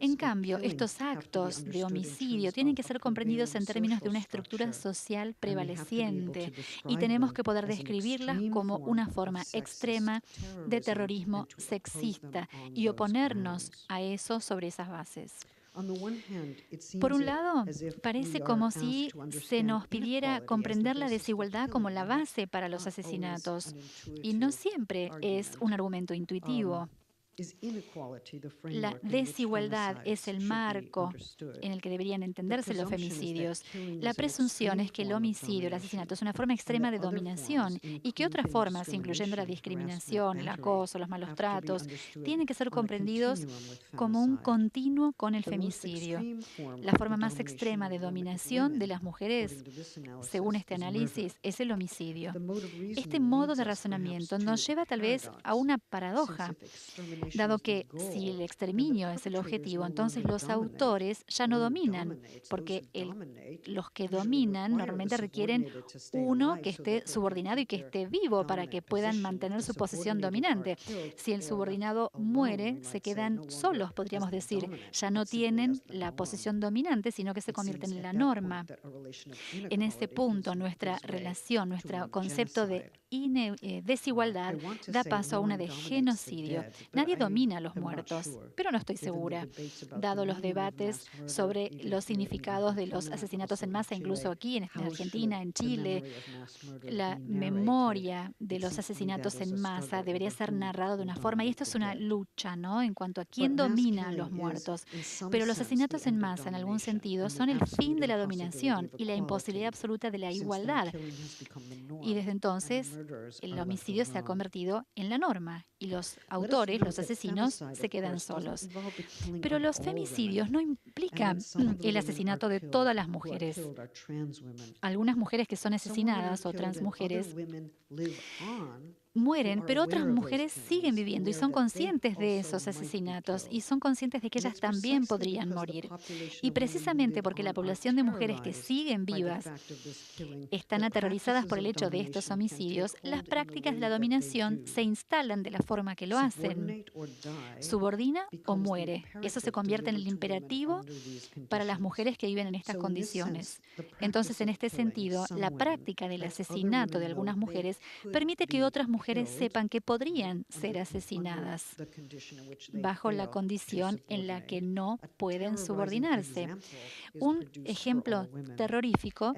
En cambio, estos actos de homicidio tienen que ser comprendidos en términos de una estructura social prevaleciente y tenemos que poder describirlas como una forma extrema de terrorismo sexista y oponernos a eso sobre esas bases. Por un lado, parece como si se nos pidiera comprender la desigualdad como la base para los asesinatos, y no siempre es un argumento intuitivo. La desigualdad es el marco en el que deberían entenderse los femicidios. La presunción es que el homicidio, el asesinato, es una forma extrema de dominación y que otras formas, incluyendo la discriminación, el acoso, los malos tratos, tienen que ser comprendidos como un continuo con el femicidio. La forma más extrema de dominación de las mujeres, según este análisis, es el homicidio. Este modo de razonamiento nos lleva tal vez a una paradoja, dado que si el exterminio es el objetivo, entonces los autores ya no dominan, porque los que dominan normalmente requieren uno que esté subordinado y que esté vivo para que puedan mantener su posición dominante. Si el subordinado muere, se quedan solos, podríamos decir. Ya no tienen la posición dominante, sino que se convierten en la norma. En ese punto, nuestra relación, nuestro concepto de desigualdad da paso a una de genocidio. Nadie domina a los muertos, pero no estoy segura, dado los debates sobre los significados de los asesinatos en masa, incluso aquí en Argentina, en Chile. La memoria de los asesinatos en masa debería ser narrada de una forma, y esto es una lucha, ¿no?, en cuanto a quién domina a los muertos. Pero los asesinatos en masa, en algún sentido, son el fin de la dominación y la imposibilidad absoluta de la igualdad. Y desde entonces, el homicidio se ha convertido en la norma y los autores, los asesinos, se quedan solos. Pero los femicidios no implican el asesinato de todas las mujeres. Algunas mujeres que son asesinadas o transmujeres mueren, pero otras mujeres siguen viviendo y son conscientes de esos asesinatos y son conscientes de que ellas también podrían morir. Y precisamente porque la población de mujeres que siguen vivas están aterrorizadas por el hecho de estos homicidios, las prácticas de la dominación se instalan de la forma que lo hacen. Subordina o muere. Eso se convierte en el imperativo para las mujeres que viven en estas condiciones. Entonces, en este sentido, la práctica del asesinato de algunas mujeres permite que otras mujeres sepan que podrían ser asesinadas bajo la condición en la que no pueden subordinarse. Un ejemplo terrorífico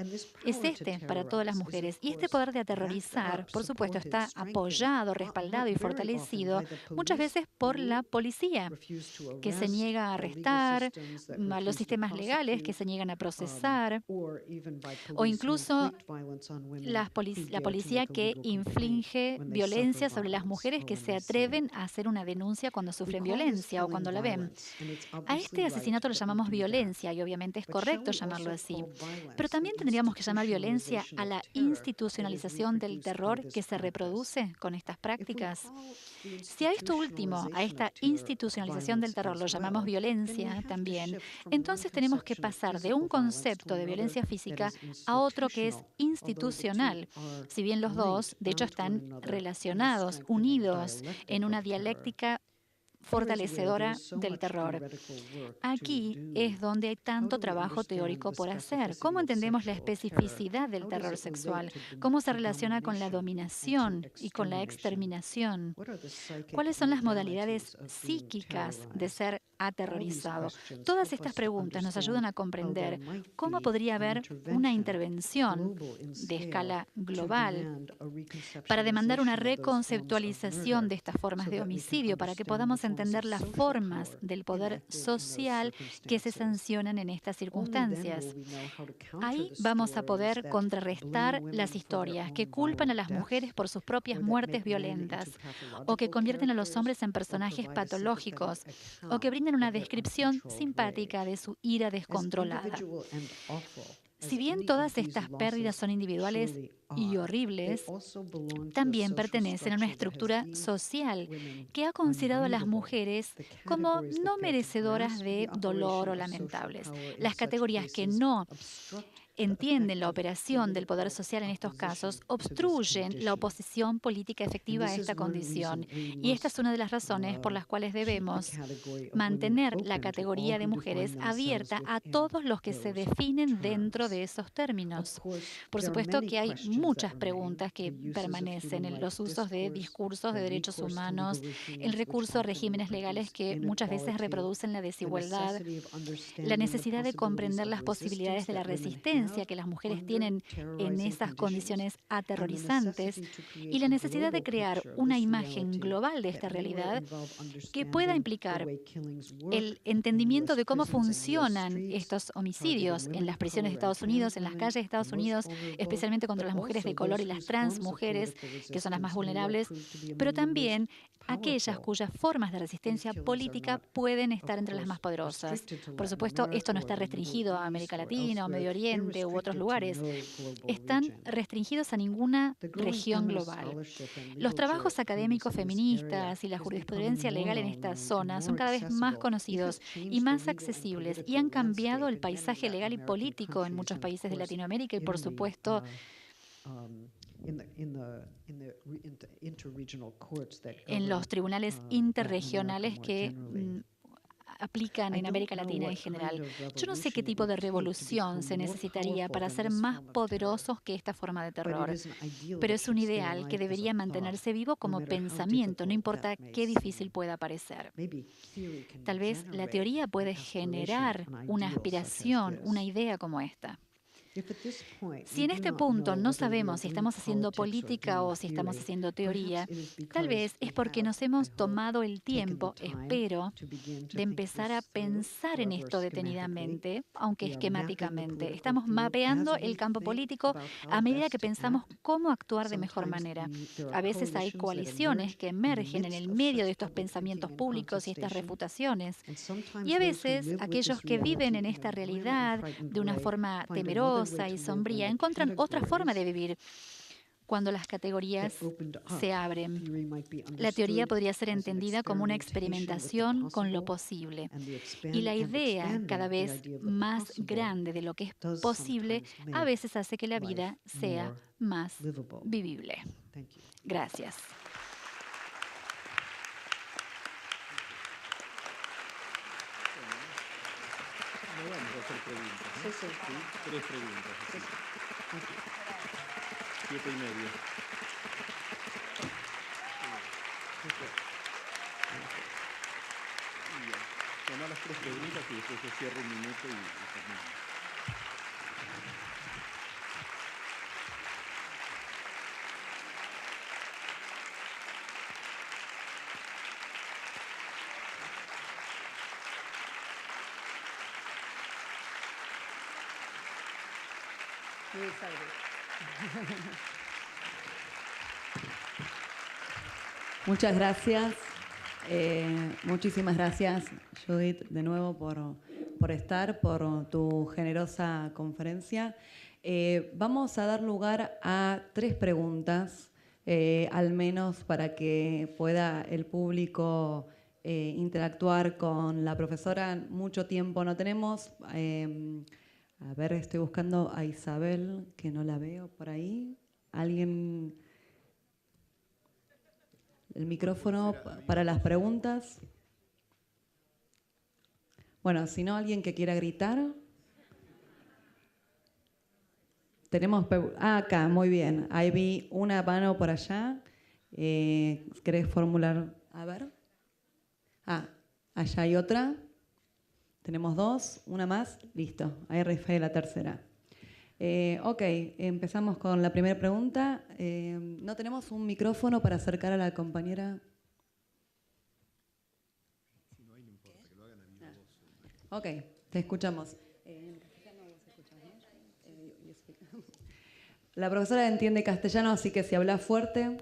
es este para todas las mujeres. Y este poder de aterrorizar, por supuesto, está apoyado, respaldado y fortalecido muchas veces por la policía, que se niega a arrestar, a los sistemas legales que se niegan a procesar, o incluso la policía que inflige violencia sobre las mujeres que se atreven a hacer una denuncia cuando sufren violencia o cuando la ven. A este asesinato lo llamamos violencia y obviamente es correcto llamarlo así, pero también tendríamos que llamar violencia a la institucionalización del terror que se reproduce con estas prácticas. Si a esto último, a esta institucionalización del terror, lo llamamos violencia también, entonces tenemos que pasar de un concepto de violencia física a otro que es institucional, si bien los dos, de hecho, están relacionados, unidos en una dialéctica fortalecedora del terror. Aquí es donde hay tanto trabajo teórico por hacer. ¿Cómo entendemos la especificidad del terror sexual? ¿Cómo se relaciona con la dominación y con la exterminación? ¿Cuáles son las modalidades psíquicas de ser aterrorizado? Todas estas preguntas nos ayudan a comprender cómo podría haber una intervención de escala global para demandar una reconceptualización de estas formas de homicidio, para que podamos entender las formas del poder social que se sancionan en estas circunstancias. Ahí vamos a poder contrarrestar las historias que culpan a las mujeres por sus propias muertes violentas, o que convierten a los hombres en personajes patológicos, o que brindan una descripción simpática de su ira descontrolada. Si bien todas estas pérdidas son individuales y horribles, también pertenecen a una estructura social que ha considerado a las mujeres como no merecedoras de dolor o lamentables. Las categorías que no entienden la operación del poder social en estos casos, obstruyen la oposición política efectiva a esta condición. Y esta es una de las razones por las cuales debemos mantener la categoría de mujeres abierta a todos los que se definen dentro de esos términos. Por supuesto que hay muchas preguntas que permanecen en los usos de discursos de derechos humanos, el recurso a regímenes legales que muchas veces reproducen la desigualdad, la necesidad de comprender las posibilidades de la resistencia que las mujeres tienen en esas condiciones aterrorizantes y la necesidad de crear una imagen global de esta realidad que pueda implicar el entendimiento de cómo funcionan estos homicidios en las prisiones de Estados Unidos, en las calles de Estados Unidos, especialmente contra las mujeres de color y las trans mujeres, que son las más vulnerables, pero también aquellas cuyas formas de resistencia política pueden estar entre las más poderosas. Por supuesto, esto no está restringido a América Latina o Medio Oriente u otros lugares. Están restringidos a ninguna región global. Los trabajos académicos feministas y la jurisprudencia legal en esta zona son cada vez más conocidos y más accesibles y han cambiado el paisaje legal y político en muchos países de Latinoamérica y, por supuesto, en los tribunales interregionales que aplican en América Latina en general. Yo no sé qué tipo de revolución se necesitaría para ser más poderosos que esta forma de terror, pero es un ideal que debería mantenerse vivo como pensamiento, no importa qué difícil pueda parecer. Tal vez la teoría puede generar una aspiración, una idea como esta. Si en este punto no sabemos si estamos haciendo política o si estamos haciendo teoría, tal vez es porque nos hemos tomado el tiempo, espero, de empezar a pensar en esto detenidamente, aunque esquemáticamente. Estamos mapeando el campo político a medida que pensamos cómo actuar de mejor manera. A veces hay coaliciones que emergen en el medio de estos pensamientos públicos y estas refutaciones. Y a veces aquellos que viven en esta realidad de una forma temerosa y sombría encuentran otra forma de vivir cuando las categorías se abren. La teoría podría ser entendida como una experimentación con lo posible. Y la idea cada vez más grande de lo que es posible a veces hace que la vida sea más vivible. Gracias. Vamos a hacer preguntas, ¿no? Sí. 3 preguntas. 7:30. Toma las 3 preguntas y después yo cierro un minuto y termino. Muchas gracias. Muchísimas gracias, Judith, de nuevo por estar, por tu generosa conferencia. Vamos a dar lugar a 3 preguntas, al menos para que pueda el público interactuar con la profesora. Mucho tiempo no tenemos. A ver, estoy buscando a Isabel, que no la veo por ahí. ¿Alguien? El micrófono para las preguntas. Bueno, si no, alguien que quiera gritar. Tenemos... acá, muy bien. Ahí vi una mano por allá. ¿Querés formular? A ver. Allá hay otra. Tenemos 2, una más, listo. Ahí rifé la tercera. Ok, empezamos con la primera pregunta. ¿No tenemos un micrófono para acercar a la compañera? Si no hay, no importa, que lo hagan a viva voz. Ok, te escuchamos. La profesora entiende castellano, así que si hablas fuerte.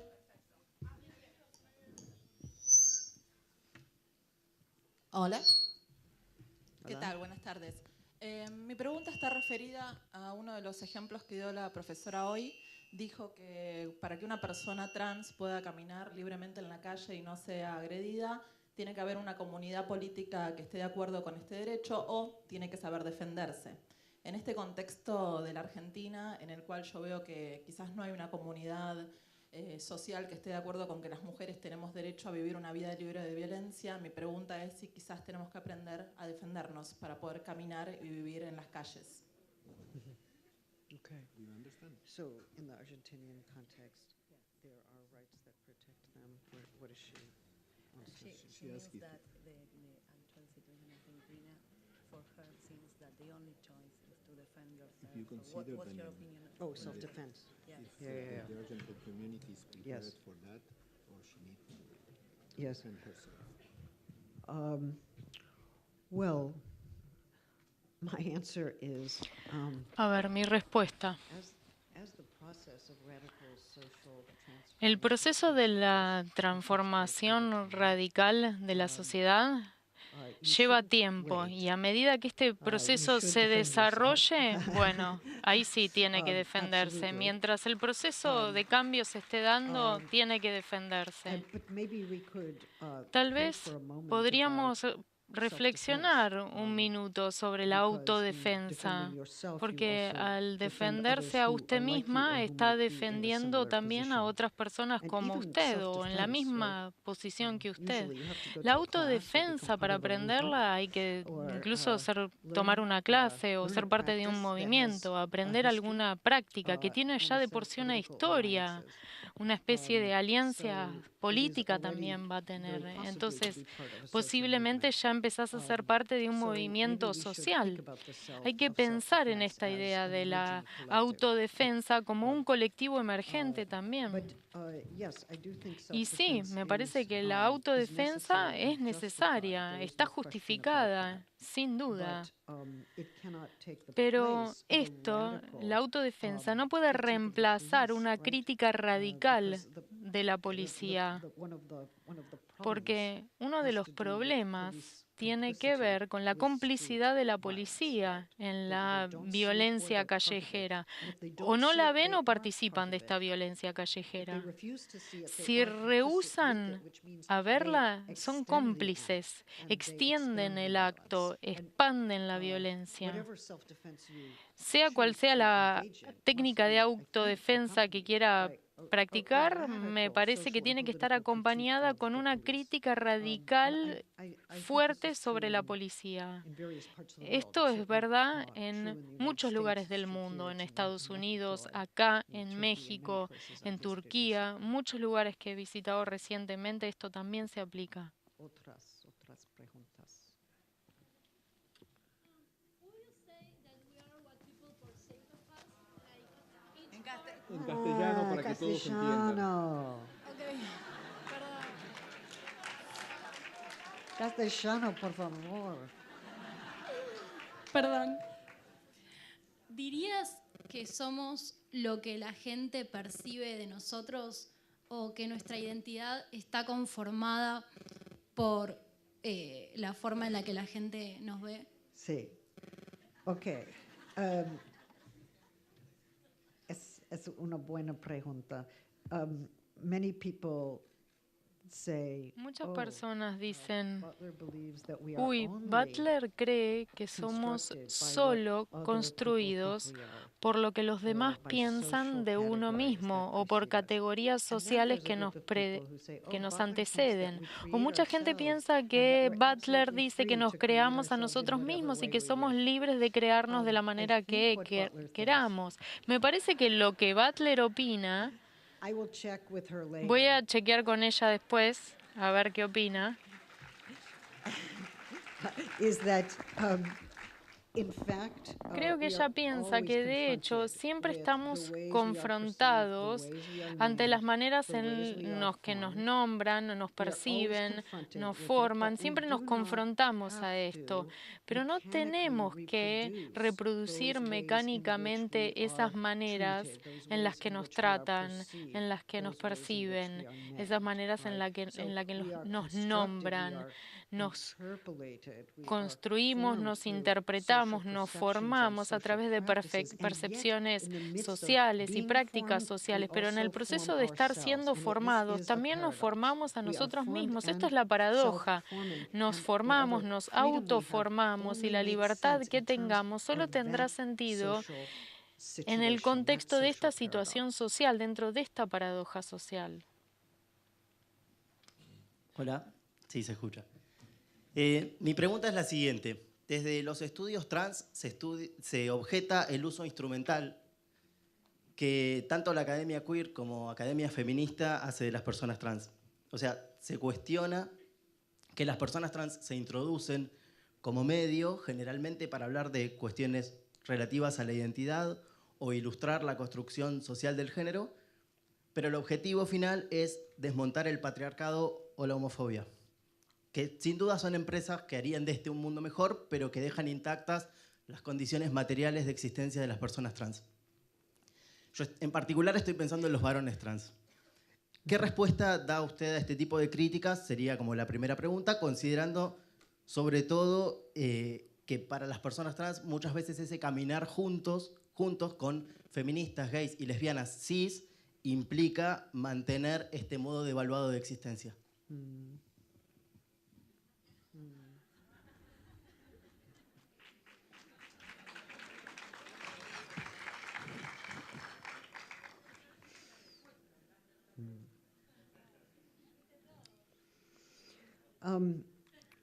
Hola. ¿Qué tal? Buenas tardes. Mi pregunta está referida a uno de los ejemplos que dio la profesora hoy. Dijo que para que una persona trans pueda caminar libremente en la calle y no sea agredida, tiene que haber una comunidad política que esté de acuerdo con este derecho o tiene que saber defenderse. En este contexto de la Argentina, en el cual yo veo que quizás no hay una comunidad social que esté de acuerdo con que las mujeres tenemos derecho a vivir una vida libre de violencia, mi pregunta es si quizás tenemos que aprender a defendernos para poder caminar y vivir en las calles. Okay. Do you understand? So, in the Argentinian context, there are rights that protect them. What is she? She means that the actual situation in Argentina, for her, seems that the only choice is to defend yourself. If you consider What's your opinion? Oh, self-defense. Yes. If the Argentine community is prepared Yes. for that, or she needs to Yes. defend herself. Well, my answer is, A ver, mi respuesta. as the process of radical social El proceso de la transformación radical de la sociedad lleva tiempo y a medida que este proceso se desarrolle, bueno, ahí sí tiene que defenderse. Mientras el proceso de cambio se esté dando, tiene que defenderse. Tal vez podríamos reflexionar un minuto sobre la autodefensa, porque al defenderse a usted misma está defendiendo también a otras personas como usted o en la misma posición que usted. La autodefensa, para aprenderla hay que incluso tomar una clase o ser parte de un movimiento, aprender alguna práctica que tiene ya de por sí una historia. Una especie de alianza política también va a tener. Entonces, posiblemente ya empezás a ser parte de un movimiento social. Hay que pensar en esta idea de la autodefensa como un colectivo emergente también. Y sí, me parece que la autodefensa es necesaria, está justificada, sin duda. Pero esto, la autodefensa, no puede reemplazar una crítica radical de la policía, porque uno de los problemas tiene que ver con la complicidad de la policía en la violencia callejera. O no la ven o participan de esta violencia callejera. Si rehúsan a verla, son cómplices, extienden el acto, expanden la violencia. Sea cual sea la técnica de autodefensa que quiera practicar, me parece que tiene que estar acompañada con una crítica radical fuerte sobre la policía. Esto es verdad en muchos lugares del mundo, en Estados Unidos, acá, en México, en Turquía, muchos lugares que he visitado recientemente, esto también se aplica. Otras preguntas. En castellano para que todos entiendan. Castellano, por favor. Perdón. ¿Dirías que somos lo que la gente percibe de nosotros o que nuestra identidad está conformada por la forma en la que la gente nos ve? Sí. Ok. Es una buena pregunta. Many people say, Muchas personas dicen, uy, Butler cree que somos solo construidos por lo que los demás piensan de uno mismo o por categorías sociales que nos anteceden. O mucha gente piensa que Butler dice que nos creamos a nosotros mismos y que somos libres de crearnos de la manera que queramos. Me parece que lo que Butler opina, voy a chequear con ella después, a ver qué opina. Creo que ella piensa que de hecho siempre estamos confrontados ante las maneras en las que nos nombran, nos perciben, nos forman. Siempre nos confrontamos a esto, pero no tenemos que reproducir mecánicamente esas maneras en las que nos tratan, en las que nos perciben, esas maneras en las que nos nombran. nos construimos, nos interpretamos, nos formamos a través de percepciones sociales y prácticas sociales, pero en el proceso de estar siendo formados también nos formamos a nosotros mismos. Esta es la paradoja. Nos formamos, nos autoformamos y la libertad que tengamos solo tendrá sentido en el contexto de esta situación social, dentro de esta paradoja social. Hola, sí, se escucha. Mi pregunta es la siguiente. Desde los estudios trans se objeta el uso instrumental que tanto la academia queer como academia feminista hace de las personas trans. O sea, se cuestiona que las personas trans se introducen como medio generalmente para hablar de cuestiones relativas a la identidad o ilustrar la construcción social del género, pero el objetivo final es desmontar el patriarcado o la homofobia, que sin duda son empresas que harían de este un mundo mejor, pero que dejan intactas las condiciones materiales de existencia de las personas trans. Yo en particular estoy pensando en los varones trans. ¿Qué respuesta da usted a este tipo de críticas? Sería como la primera pregunta, considerando sobre todo que para las personas trans muchas veces ese caminar juntos con feministas, gays y lesbianas cis implica mantener este modo devaluado de existencia.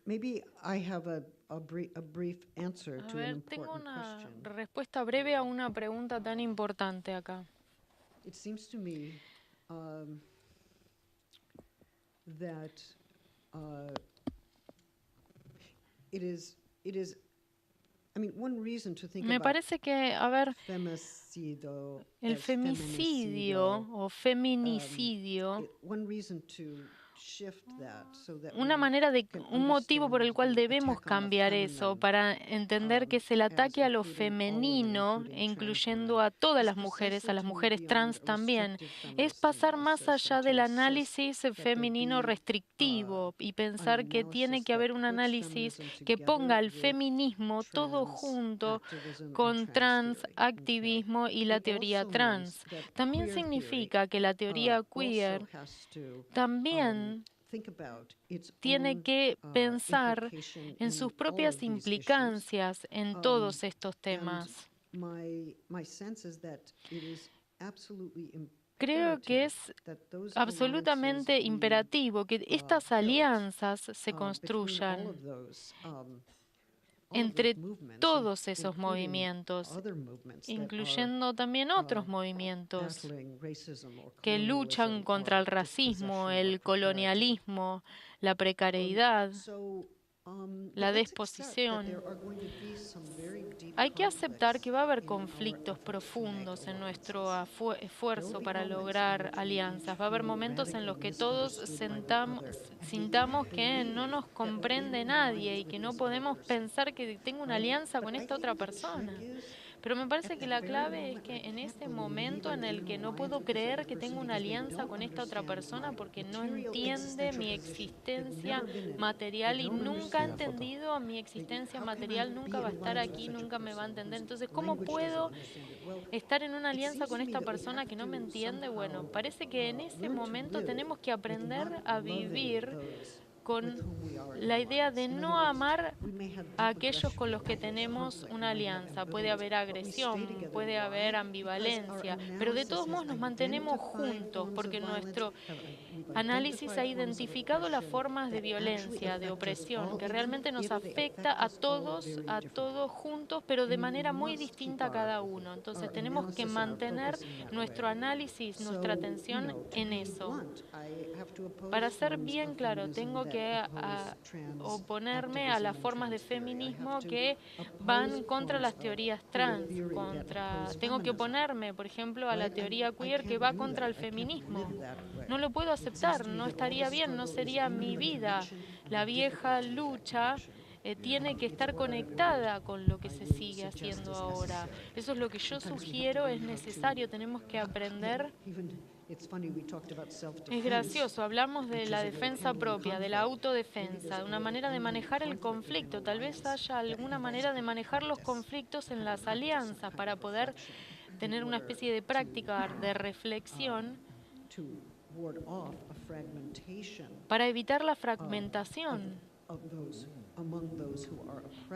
Maybe I have a brief answer to an Tengo important una question. respuesta breve a una pregunta tan importante acá. It seems to me that it is. I mean, one reason to think Me about parece que, a ver, femicidio el as femicidio o feminicidio, one reason to shift that so that una manera de, un motivo por el cual debemos cambiar eso para entender que es el ataque a lo femenino, incluyendo a todas las mujeres trans también, es pasar más allá del análisis femenino restrictivo y pensar que tiene que haber un análisis que ponga al feminismo todo junto con trans, activismo y la teoría trans. También significa que la teoría queer también tiene que pensar en sus propias implicancias en todos estos temas. Creo que es absolutamente imperativo que estas alianzas se construyan entre todos esos movimientos, incluyendo también otros movimientos que luchan contra el racismo, el colonialismo, la precariedad, la desposición. Hay que aceptar que va a haber conflictos profundos en nuestro esfuerzo para lograr alianzas. Va a haber momentos en los que todos sintamos que no nos comprende nadie y que no podemos pensar que tengo una alianza con esta otra persona. Pero me parece que la clave es que en ese momento en el que no puedo creer que tengo una alianza con esta otra persona porque no entiende mi existencia material y nunca ha entendido mi existencia material, nunca va a estar aquí, nunca me va a entender. Entonces, ¿cómo puedo estar en una alianza con esta persona que no me entiende? Bueno, parece que en ese momento tenemos que aprender a vivir con la idea de no amar a aquellos con los que tenemos una alianza. Puede haber agresión, puede haber ambivalencia, pero de todos modos nos mantenemos juntos porque nuestro análisis ha identificado las formas de violencia, de opresión, que realmente nos afecta a todos juntos, pero de manera muy distinta a cada uno. Entonces tenemos que mantener nuestro análisis, nuestra atención en eso. Para ser bien claro, tengo que oponerme a las formas de feminismo que van contra las teorías trans. Tengo que oponerme, por ejemplo, a la teoría queer que va contra el feminismo. No lo puedo aceptar, no estaría bien, no sería mi vida. La vieja lucha tiene que estar conectada con lo que se sigue haciendo ahora. Eso es lo que yo sugiero, es necesario, tenemos que aprender Es gracioso, hablamos de la defensa propia, de la autodefensa, de una manera de manejar el conflicto. Tal vez haya alguna manera de manejar los conflictos en las alianzas para poder tener una especie de práctica de reflexión para evitar la fragmentación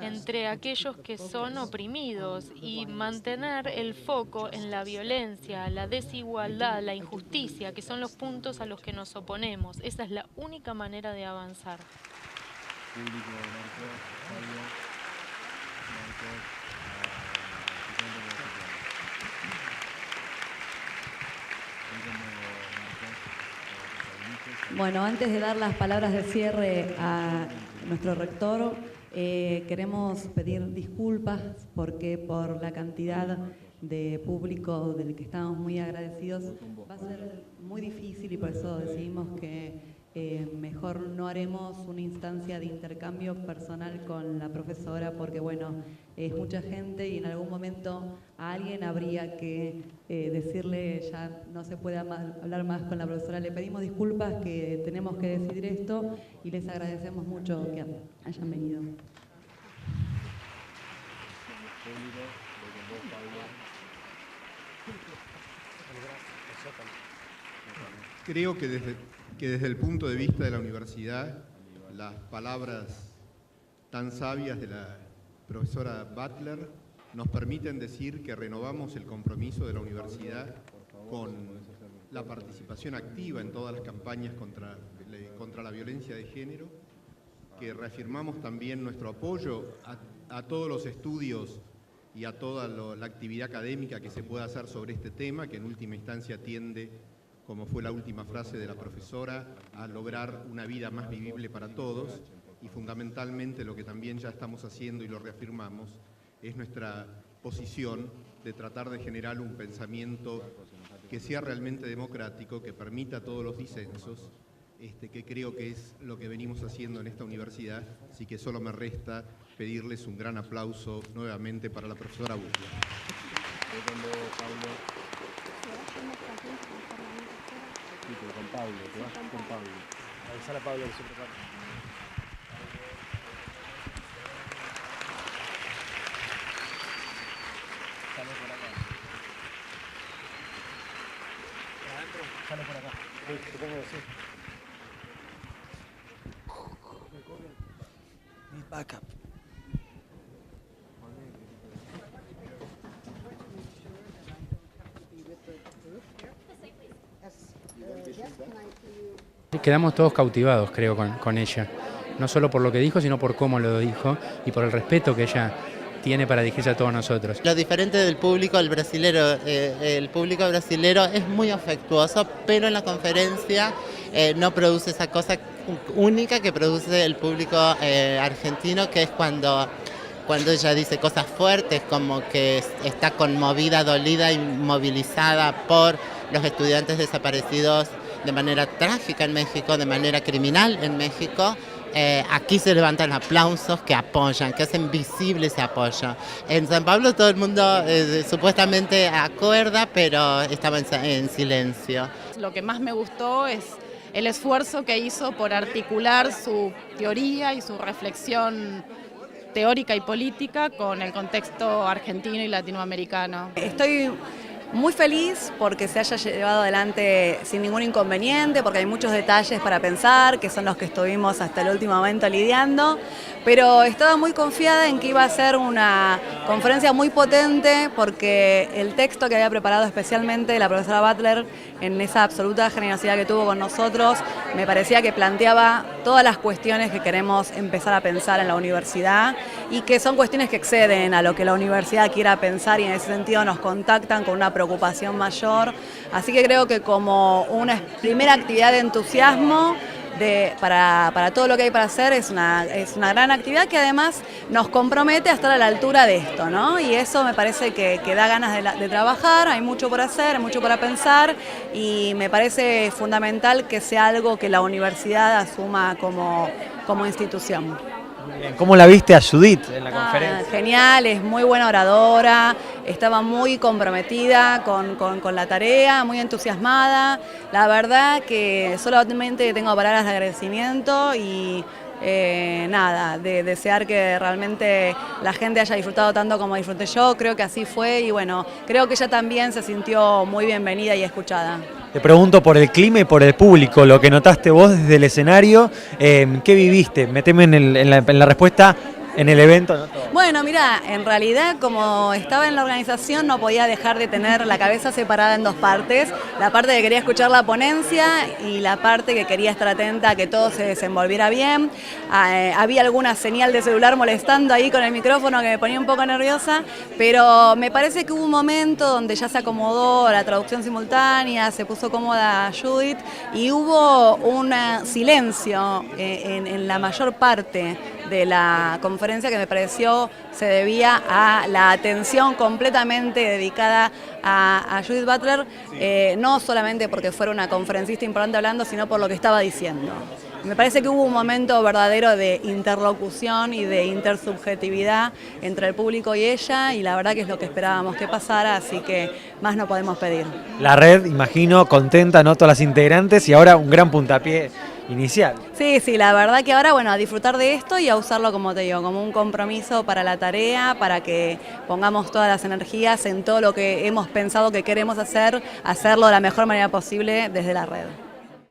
entre aquellos que son oprimidos y mantener el foco en la violencia, la desigualdad, la injusticia, que son los puntos a los que nos oponemos. Esa es la única manera de avanzar. Bueno, antes de dar las palabras de cierre a nuestro rector, queremos pedir disculpas porque por la cantidad de público del que estamos muy agradecidos va a ser muy difícil y por eso decidimos que mejor no haremos una instancia de intercambio personal con la profesora porque bueno, es mucha gente y en algún momento a alguien habría que decirle ya no se puede hablar más con la profesora. Le pedimos disculpas que tenemos que decidir esto y les agradecemos mucho que hayan venido. Creo que desde el punto de vista de la universidad, las palabras tan sabias de la profesora Butler nos permiten decir que renovamos el compromiso de la universidad con la participación activa en todas las campañas contra la violencia de género, que reafirmamos también nuestro apoyo a todos los estudios y a toda la actividad académica que se pueda hacer sobre este tema, que en última instancia tiende, como fue la última frase de la profesora, a lograr una vida más vivible para todos y fundamentalmente lo que también ya estamos haciendo y lo reafirmamos es nuestra posición de tratar de generar un pensamiento que sea realmente democrático, que permita todos los disensos, que creo que es lo que venimos haciendo en esta universidad, así que solo me resta pedirles un gran aplauso nuevamente para la profesora Butler. Con Pablo, te vas con Pablo. Avisar a Pablo que se prepara. Sale por acá. ¿Por adentro? Sale por acá. Sí, supongo que sí. Need backup. Quedamos todos cautivados, creo, con ella. No solo por lo que dijo, sino por cómo lo dijo y por el respeto que ella tiene para dirigirse a todos nosotros. Lo diferente del público al brasilero, el público brasilero es muy afectuoso, pero en la conferencia no produce esa cosa única que produce el público argentino, que es cuando ella dice cosas fuertes, como que está conmovida, dolida y movilizada por los estudiantes desaparecidos de manera trágica en México, de manera criminal en México. Aquí se levantan aplausos que apoyan, que hacen visible ese apoyo. En San Pablo todo el mundo supuestamente acuerda, pero estaba en silencio. Lo que más me gustó es el esfuerzo que hizo por articular su teoría y su reflexión teórica y política con el contexto argentino y latinoamericano. Estoy muy feliz porque se haya llevado adelante sin ningún inconveniente, porque hay muchos detalles para pensar, que son los que estuvimos hasta el último momento lidiando, pero estaba muy confiada en que iba a ser una conferencia muy potente porque el texto que había preparado especialmente la profesora Butler en esa absoluta generosidad que tuvo con nosotros, me parecía que planteaba todas las cuestiones que queremos empezar a pensar en la universidad y que son cuestiones que exceden a lo que la universidad quiera pensar y en ese sentido nos contactan con una preocupación mayor. Así que creo que como una primera actividad de entusiasmo para todo lo que hay para hacer es una gran actividad que además nos compromete a estar a la altura de esto, ¿no? Y eso me parece que da ganas de trabajar, hay mucho por hacer, hay mucho para pensar y me parece fundamental que sea algo que la universidad asuma como institución. Bien. ¿Cómo la viste a Judith en la conferencia? Genial, es muy buena oradora, estaba muy comprometida con la tarea, muy entusiasmada. La verdad que solamente tengo palabras de agradecimiento y nada, de desear que realmente la gente haya disfrutado tanto como disfruté yo. Creo que así fue y bueno, creo que ella también se sintió muy bienvenida y escuchada. Te pregunto por el clima y por el público, lo que notaste vos desde el escenario, ¿qué viviste? Meteme en la respuesta en el evento, ¿no? Bueno, mira, en realidad como estaba en la organización no podía dejar de tener la cabeza separada en dos partes, la parte que quería escuchar la ponencia y la parte que quería estar atenta a que todo se desenvolviera bien. Había alguna señal de celular molestando ahí con el micrófono que me ponía un poco nerviosa, pero me parece que hubo un momento donde ya se acomodó la traducción simultánea, se puso cómoda Judith y hubo un silencio en la mayor parte de la conferencia que me pareció se debía a la atención completamente dedicada a Judith Butler, no solamente porque fuera una conferencista importante hablando, sino por lo que estaba diciendo. Me parece que hubo un momento verdadero de interlocución y de intersubjetividad entre el público y ella, y la verdad que es lo que esperábamos que pasara, así que más no podemos pedir. La red, imagino, contenta, ¿no? Todas las integrantes y ahora un gran puntapié inicial. Sí, la verdad que ahora, bueno, a disfrutar de esto y a usarlo, como te digo, como un compromiso para la tarea, para que pongamos todas las energías en todo lo que hemos pensado que queremos hacer, hacerlo de la mejor manera posible desde la red.